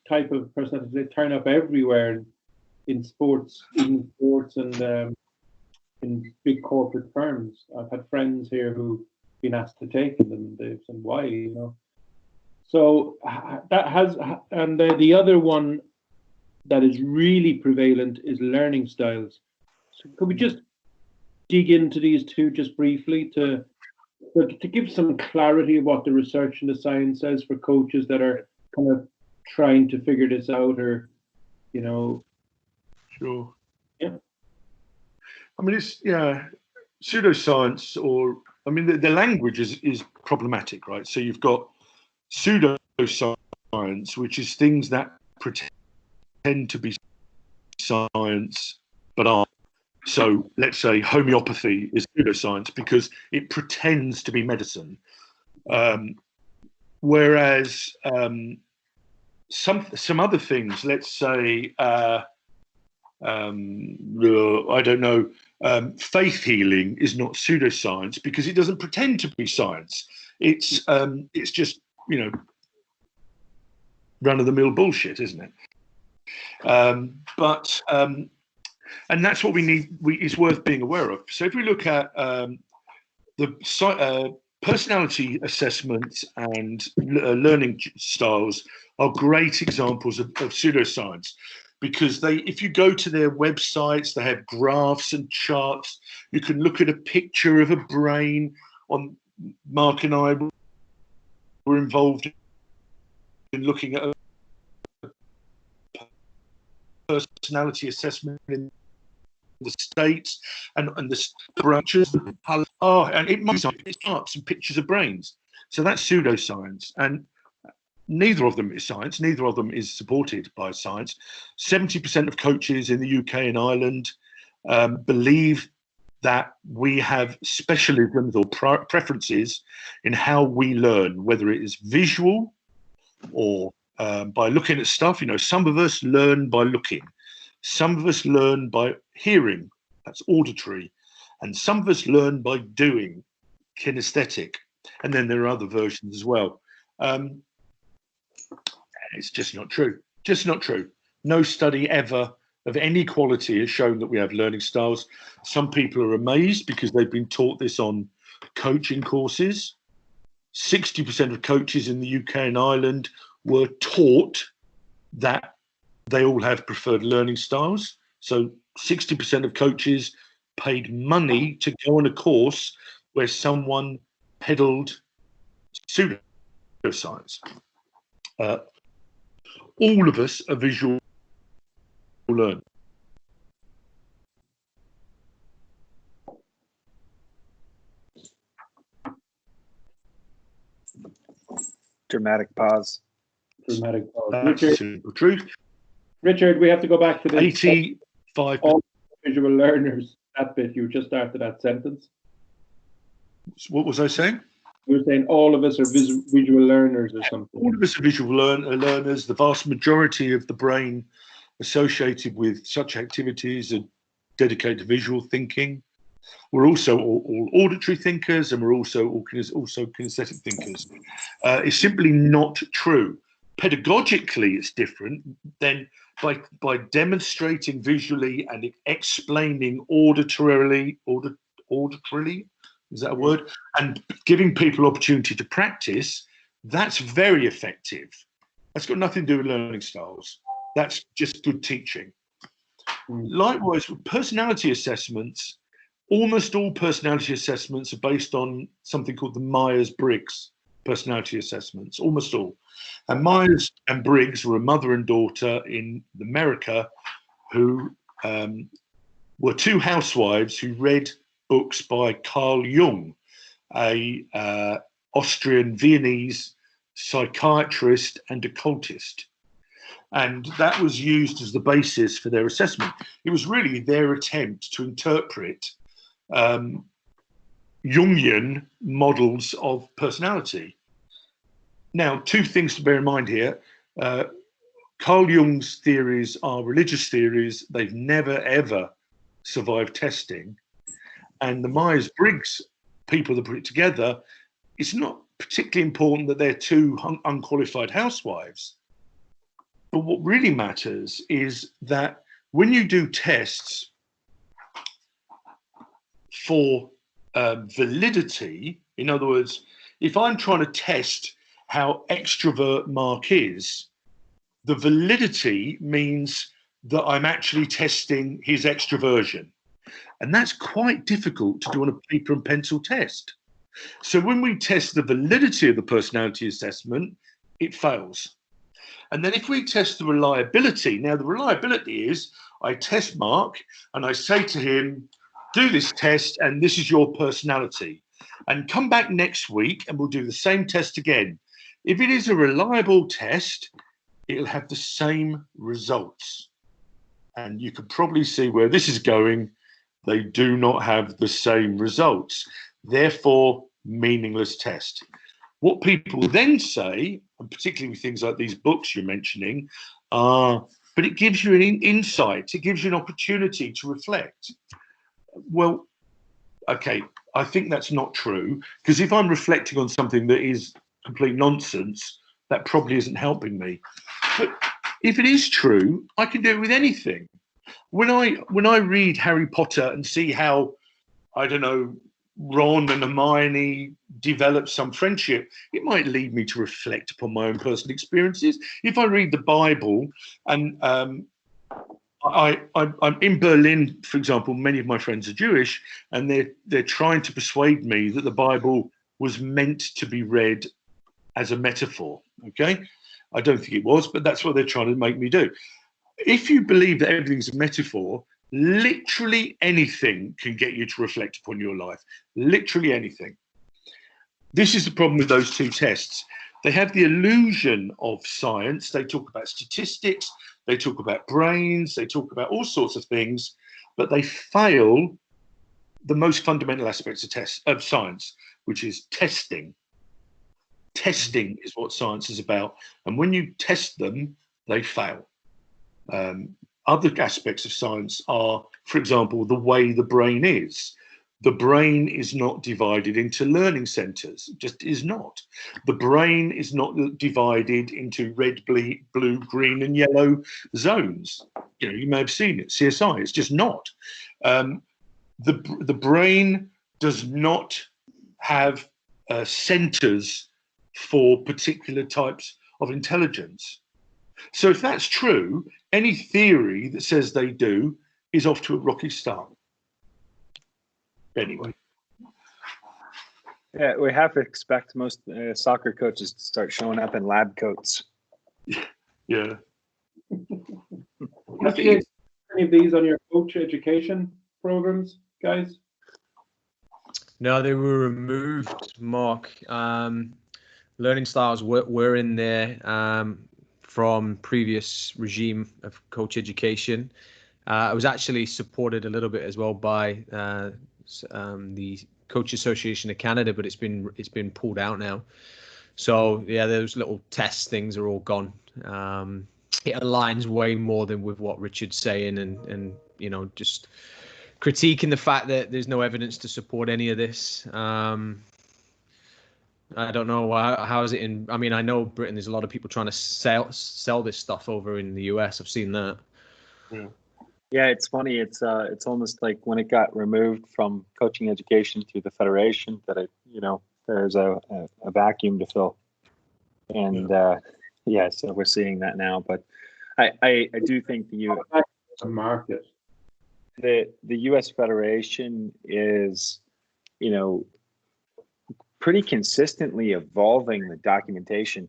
type of personalities, they turn up everywhere in sports, and in big corporate firms. I've had friends here who've been asked to take them, and they've said why, you know. So that has, and the other one that is really prevalent is learning styles. So could we just dig into these two just briefly to give some clarity of what the research and the science says for coaches that are kind of trying to figure this out, or, you know? Sure. Yeah. I mean, it's, yeah, pseudoscience, or, I mean, the language is problematic, right? So you've got pseudoscience, which is things that pretend to be science, but aren't. So let's say homeopathy is pseudoscience because it pretends to be medicine. Whereas some other things, let's say, I don't know, faith healing is not pseudoscience because it doesn't pretend to be science. It's just, you know, run-of-the-mill bullshit, isn't it? And that's what we need. It's worth being aware of. So if we look at the personality assessments and learning styles are great examples of pseudoscience, because if you go to their websites, they have graphs and charts. You can look at a picture of a brain. Mark and I were involved in looking at a personality assessment in the States, and the branches and it might be charts and pictures of brains. So that's pseudoscience, and neither of them is science. Neither of them is supported by science. 70% of coaches in the UK and Ireland believe that we have specialisms or preferences in how we learn, whether it is visual or by looking at stuff. You know, some of us learn by looking. Some of us learn by hearing, that's auditory, and some of us learn by doing, kinesthetic, and then there are other versions as well. It's just not true. Just not true. No study ever of any quality has shown that we have learning styles. Some people are amazed because they've been taught this on coaching courses. 60% of coaches in the UK and Ireland were taught that they all have preferred learning styles. So 60% of coaches paid money to go on a course where someone peddled pseudoscience. All of us are visual learners. Dramatic pause. Dramatic pause. That's the simple truth. Richard, we have to go back to the 85. all visual learners. That bit you just started that sentence. What was I saying? You were saying all of us are visual learners or something. All of us are visual learners. The vast majority of the brain associated with such activities are dedicated to visual thinking. We're also all auditory thinkers, and we're also kinesthetic thinkers. It's simply not true. Pedagogically, it's different. Then by demonstrating visually and explaining auditorily, is that a word? And giving people opportunity to practice, that's very effective. That's got nothing to do with learning styles. That's just good teaching. Likewise, with personality assessments, almost all personality assessments are based on something called the Myers-Briggs personality assessments, almost all. And Myers and Briggs were a mother and daughter in America who were two housewives who read books by Carl Jung, a Austrian Viennese psychiatrist and occultist. And that was used as the basis for their assessment. It was really their attempt to interpret Jungian models of personality. Now, two things to bear in mind here. Carl Jung's theories are religious theories. They've never, ever survive testing, and the Myers-Briggs people that put it together, it's not particularly important that they're two unqualified housewives. But what really matters is that when you do tests for validity, in other words, if I'm trying to test how extrovert Mark is, the validity means that I'm actually testing his extroversion. And that's quite difficult to do on a paper and pencil test. So when we test the validity of the personality assessment, it fails. And then if we test the reliability, now the reliability is I test Mark and I say to him, do this test and this is your personality. And come back next week and we'll do the same test again. If it is a reliable test, it'll have the same results. And you can probably see where this is going. They do not have the same results. Therefore, meaningless test. What people then say, and particularly with things like these books you're mentioning, are, but it gives you an insight, it gives you an opportunity to reflect. Well, okay, I think that's not true, because if I'm reflecting on something that is complete nonsense, that probably isn't helping me. But if it is true, I can do it with anything. When I read Harry Potter and see how, I don't know, Ron and Hermione develop some friendship, it might lead me to reflect upon my own personal experiences. If I read the Bible and I'm in Berlin, for example, many of my friends are Jewish, and they're trying to persuade me that the Bible was meant to be read as a metaphor. Okay, I don't think it was, but that's what they're trying to make me do. If you believe that everything's a metaphor, literally anything can get you to reflect upon your life. Literally anything. This is the problem with those two tests. They have the illusion of science. They talk about statistics. They talk about brains. They talk about all sorts of things, but they fail the most fundamental aspects of science, which is testing. Testing is what science is about. And when you test them, they fail. Other aspects of science are, for example, the way the brain is. The brain is not divided into learning centers. It just is not. The brain is not divided into red, blue, green, and yellow zones. You know, you may have seen it, CSI. It's just not. The brain does not have centers for particular types of intelligence. So if that's true, any theory that says they do is off to a rocky start. Anyway. Yeah, we have to expect most soccer coaches to start showing up in lab coats. Yeah. Have you guys any of these on your coach education programs, guys? No, they were removed, Mark. Learning styles were in there from previous regime of coach education. I was actually supported a little bit as well by the Coach Association of Canada, but it's been pulled out now. So yeah, those little test things are all gone. It aligns way more than with what Richard's saying, and you know, just critiquing the fact that there's no evidence to support any of this. I don't know how is it in. I mean, I know Britain. There's a lot of people trying to sell this stuff over in the US. I've seen that. Yeah, it's funny. It's almost like when it got removed from coaching education to the federation that there's a vacuum to fill, and so we're seeing that now. But I do think the market, the U.S. Federation is, pretty consistently evolving the documentation.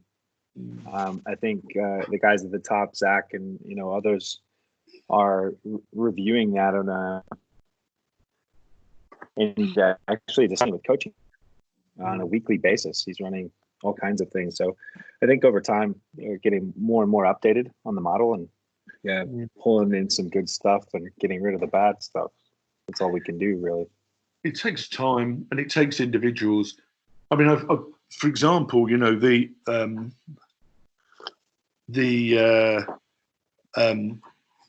I think the guys at the top, Zach and others, are reviewing that actually the same with coaching on a weekly basis. He's running all kinds of things. So I think over time they're getting more and more updated on the model and pulling in some good stuff and getting rid of the bad stuff. That's all we can do, really. It takes time and it takes individuals. I mean, I've for example, the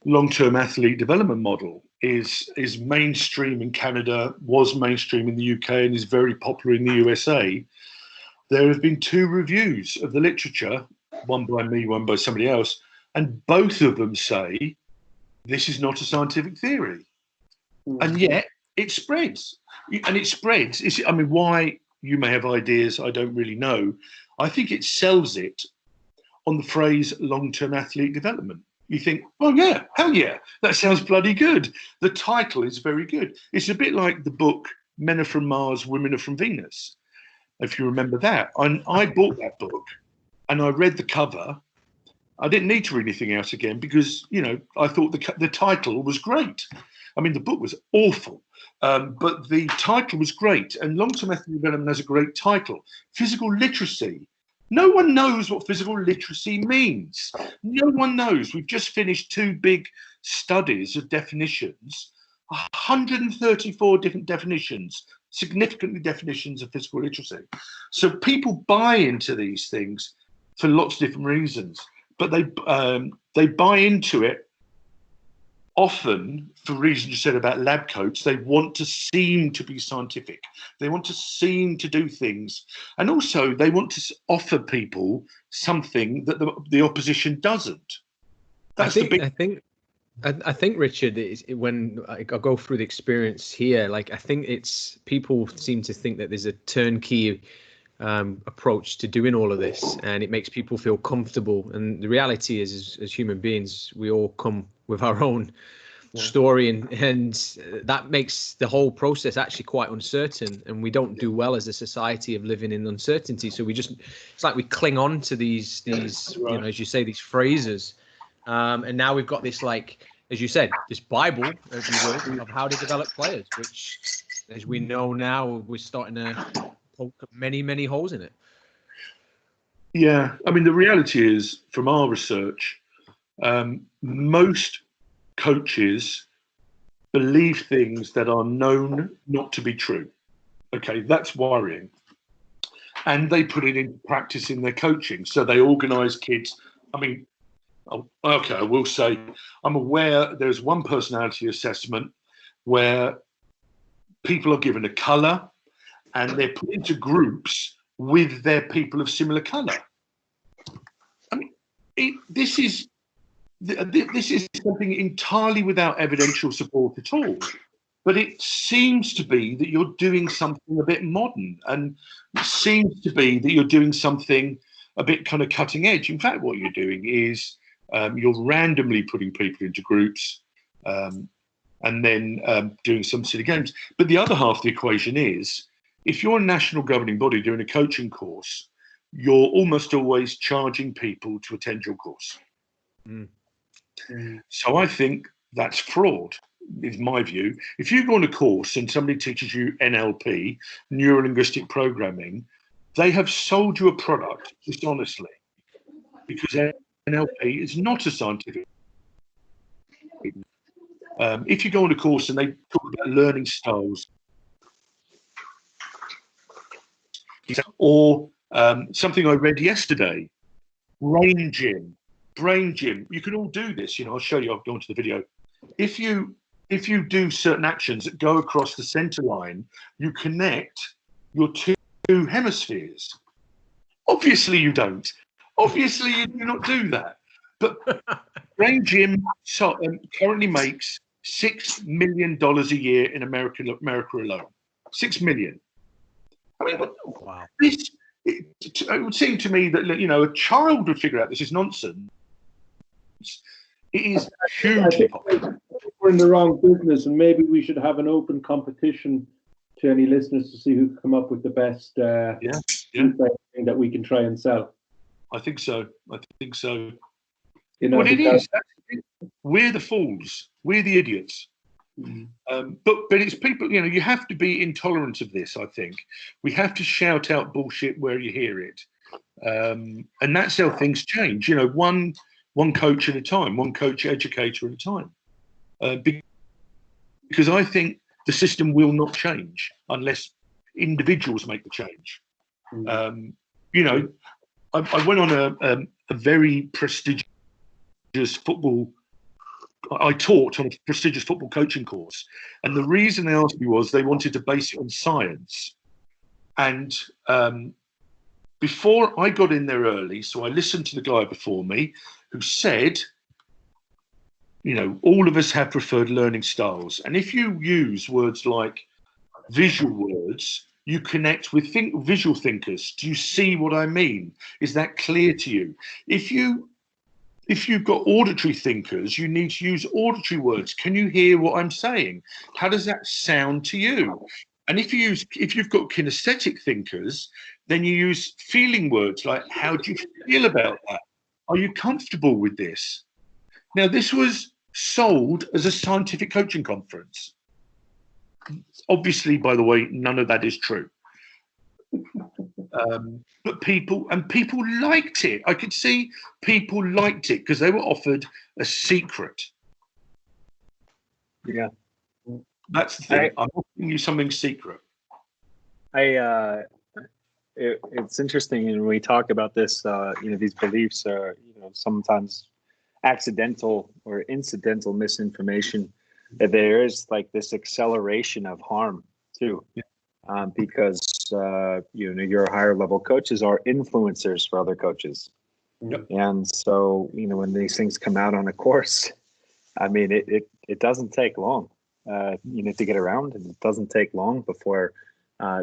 long-term athlete development model is mainstream in Canada, was mainstream in the UK, and is very popular in the USA. There have been 2 reviews of the literature, one by me, one by somebody else, and both of them say this is not a scientific theory. And yet it spreads. And it spreads. I mean, why you may have ideas, I don't really know. I think it sells it on the phrase long-term athlete development. You think, oh yeah, hell yeah, that sounds bloody good. The title is very good. It's a bit like the book Men Are From Mars, Women Are From Venus, if you remember that. And I bought that book and I read the cover. I didn't need to read anything else again because, you know, I thought the title was great. I mean, the book was awful, but the title was great. And long-term athlete development has a great title. Physical literacy. No one knows what physical literacy means. No one knows. We've just finished 2 big studies of definitions, 134 different definitions, significantly definitions of physical literacy. So people buy into these things for lots of different reasons, but they buy into it often for reasons you said about lab coats. They want to seem to be scientific. They want to seem to do things. And also they want to offer people something that the opposition doesn't. I think Richard, when I go through the experience here, like I think it's people seem to think that there's a turnkey approach to doing all of this, and it makes people feel comfortable. And the reality is, as human beings, we all come with our own story, and that makes the whole process actually quite uncertain. And we don't do well as a society of living in uncertainty. So it's like we cling on to these you know, as you say, these phrases. And now we've got this, like, as you said, this Bible, if you will, of how to develop players, which, as we know now, we're starting to poke many, many holes in it. Yeah, I mean, the reality is, from our research, most coaches believe things that are known not to be true. Okay, that's worrying. And they put it into practice in their coaching. So they organise kids. I mean, okay, I will say, I'm aware there's one personality assessment where people are given a colour and they're put into groups with their people of similar colour. I mean, this is something entirely without evidential support at all. But it seems to be that you're doing something a bit modern, and it seems to be that you're doing something a bit kind of cutting edge. In fact, what you're doing is you're randomly putting people into groups and then doing some silly games. But the other half of the equation is, if you're a national governing body doing a coaching course, you're almost always charging people to attend your course. So I think that's fraud, is my view. If you go on a course and somebody teaches you NLP, neuro-linguistic programming, they have sold you a product dishonestly, because NLP is not a scientific. If you go on a course and they talk about learning styles, or something I read yesterday, brain gym. You can all do this. You know, I'll show you. I'll go into the video. If you do certain actions that go across the center line, you connect your two hemispheres. Obviously, you don't. Obviously, you do not do that. But brain gym currently makes $6 million a year in America alone. 6 million. I mean, wow. It would seem to me that, you know, a child would figure out this is nonsense. It is hugely popular. We're in the wrong business, and maybe we should have an open competition to any listeners to see who can come up with the best thing that we can try and sell. I think so. You know, well, it is. We're the fools. We're the idiots. But it's people, you know, you have to be intolerant of this, I think. We have to shout out bullshit where you hear it. And that's how things change. You know, one coach at a time, one coach educator at a time. Because I think the system will not change unless individuals make the change. You know, I went on a very prestigious football I taught on a prestigious football coaching course, and the reason they asked me was they wanted to base it on science. And before I got in there early, so I listened to the guy before me who said, you know, all of us have preferred learning styles. And if you use words like visual words, you connect with visual thinkers. Do you see what I mean? Is that clear to you? If you've got auditory thinkers, you need to use auditory words. Can you hear what I'm saying? How does that sound to you? And if you've got kinesthetic thinkers, then you use feeling words like, how do you feel about that? Are you comfortable with this? Now, this was sold as a scientific coaching conference. Obviously, by the way, none of that is true. But people liked it. I could see people liked it because they were offered a secret. Yeah. That's the thing. I'm offering you something secret. It's interesting, and when we talk about this, these beliefs are, sometimes accidental or incidental misinformation. There is like this acceleration of harm too, because your higher level coaches are influencers for other coaches. Yep. And so, when these things come out on a course, I mean, it doesn't take long, to get around, and it doesn't take long before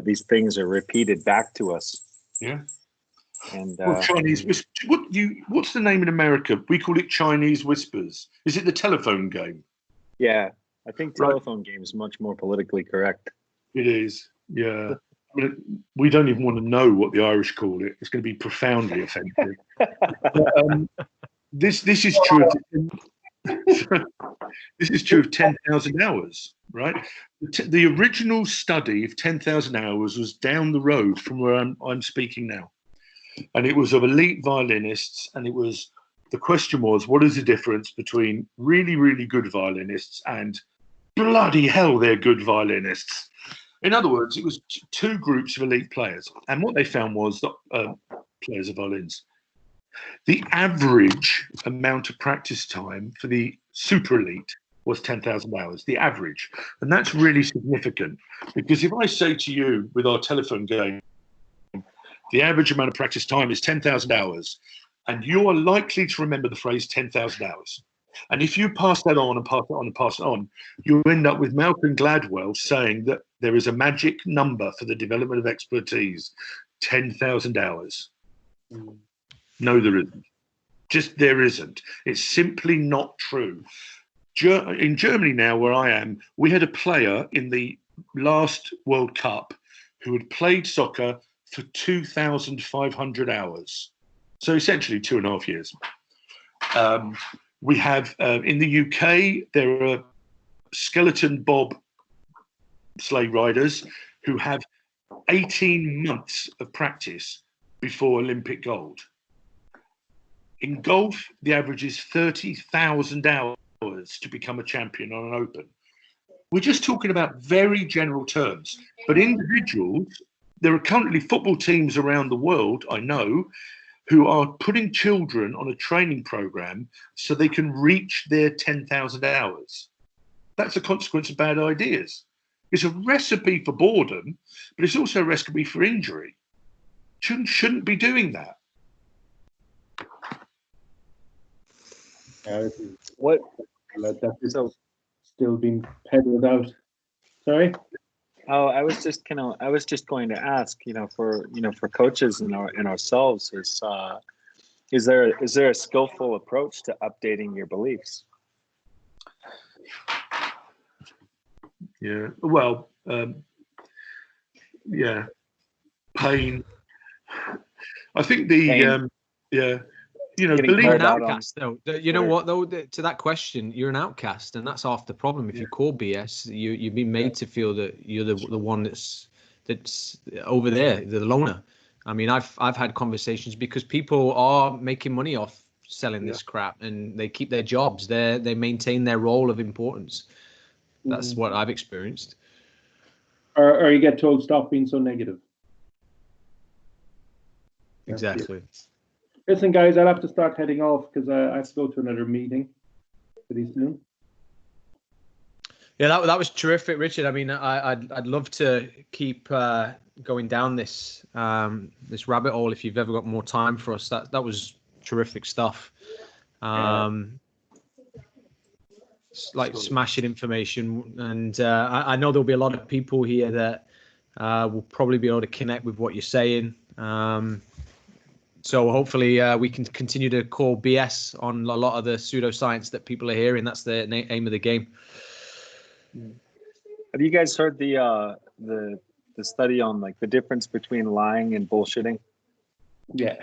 these things are repeated back to us. Yeah. And Chinese what's the name in America? We call it Chinese whispers. Is it the telephone game? Yeah, I think telephone game is much more politically correct. It is. Yeah. I mean, we don't even want to know what the Irish call it. It's going to be profoundly offensive. But, this is true. This is true of 10,000 hours, right? The original study of 10,000 hours was down the road from where I'm speaking now. And it was of elite violinists. And the question was, what is the difference between really, really good violinists and bloody hell, they're good violinists? In other words, it was two groups of elite players. And what they found was that players of violins, the average amount of practice time for the super elite was 10,000 hours, the average. And that's really significant, because if I say to you with our telephone game, the average amount of practice time is 10,000 hours, and you are likely to remember the phrase 10,000 hours. And if you pass that on and pass it on and pass it on, you end up with Malcolm Gladwell saying that there is a magic number for the development of expertise, 10,000 hours. No, there isn't. Just there isn't. It's simply not true. In Germany now, where I am, we had a player in the last World Cup who had played soccer for 2,500 hours. So essentially 2.5 years. We have, in the UK, there are skeleton bob sleigh riders who have 18 months of practice before Olympic gold. In golf, the average is 30,000 hours to become a champion on an Open. We're just talking about very general terms, but individuals, there are currently football teams around the world, I know, who are putting children on a training program so they can reach their 10,000 hours. That's a consequence of bad ideas. It's a recipe for boredom, but it's also a recipe for injury. Shouldn't be doing that. What? That is still being peddled out. Sorry. Oh, I was just going to ask, for coaches and ourselves, is there a skillful approach to updating your beliefs? Yeah. Well, yeah. Pain. I think you're an outcast, though. You know what, though, to that question, you're an outcast, and that's half the problem. If you call BS, you've been made to feel that you're the one that's over there, the loner. I mean, I've had conversations because people are making money off selling this crap, and they keep their jobs. They maintain their role of importance. That's what I've experienced. Or you get told, stop being so negative. Exactly. Listen, guys, I'll have to start heading off because I have to go to another meeting pretty soon. Yeah, that was terrific, Richard. I mean, I'd love to keep going down this this rabbit hole if you've ever got more time for us. That was terrific stuff. Like smashing information, and I know there'll be a lot of people here that will probably be able to connect with what you're saying. So hopefully we can continue to call BS on a lot of the pseudoscience that people are hearing. That's the aim of the game. Have you guys heard the study on like the difference between lying and bullshitting? Yeah.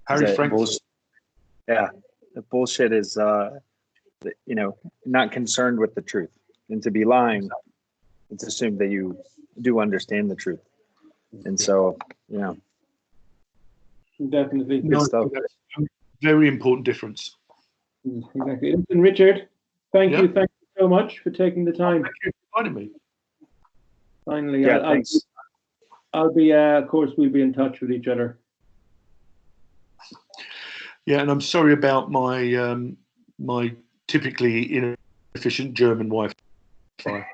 Harry Frank. Yeah, the bullshit is not concerned with the truth, and to be lying, it's assumed that you do understand the truth, and so definitely good stuff. Very important difference. Exactly. And Richard, thank you so much for taking the time. Thank you for inviting me. Finally, Yeah, thanks. I'll be, of course, we'll be in touch with each other. Yeah, and I'm sorry about my my typically inefficient German Wi-Fi.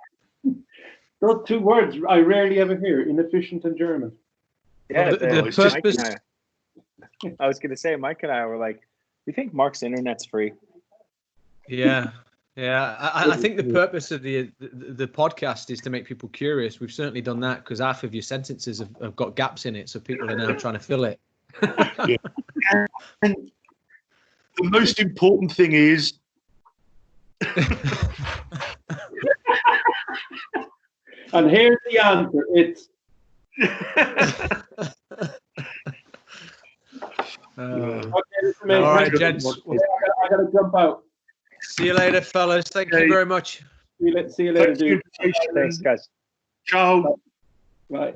Those two words I rarely ever hear: inefficient and German. Yeah, the purpose. I was going to say, Mike and I were like, "You think Mark's internet's free?" Yeah. I think the purpose of the podcast is to make people curious. We've certainly done that because half of your sentences have got gaps in it, so people are now trying to fill it. Yeah. And the most important thing is and here's the answer. It's okay, all right, gents. I gotta jump out. See you later, fellas. Thank you very much. See you later, dude. Thanks, guys. Ciao. Bye.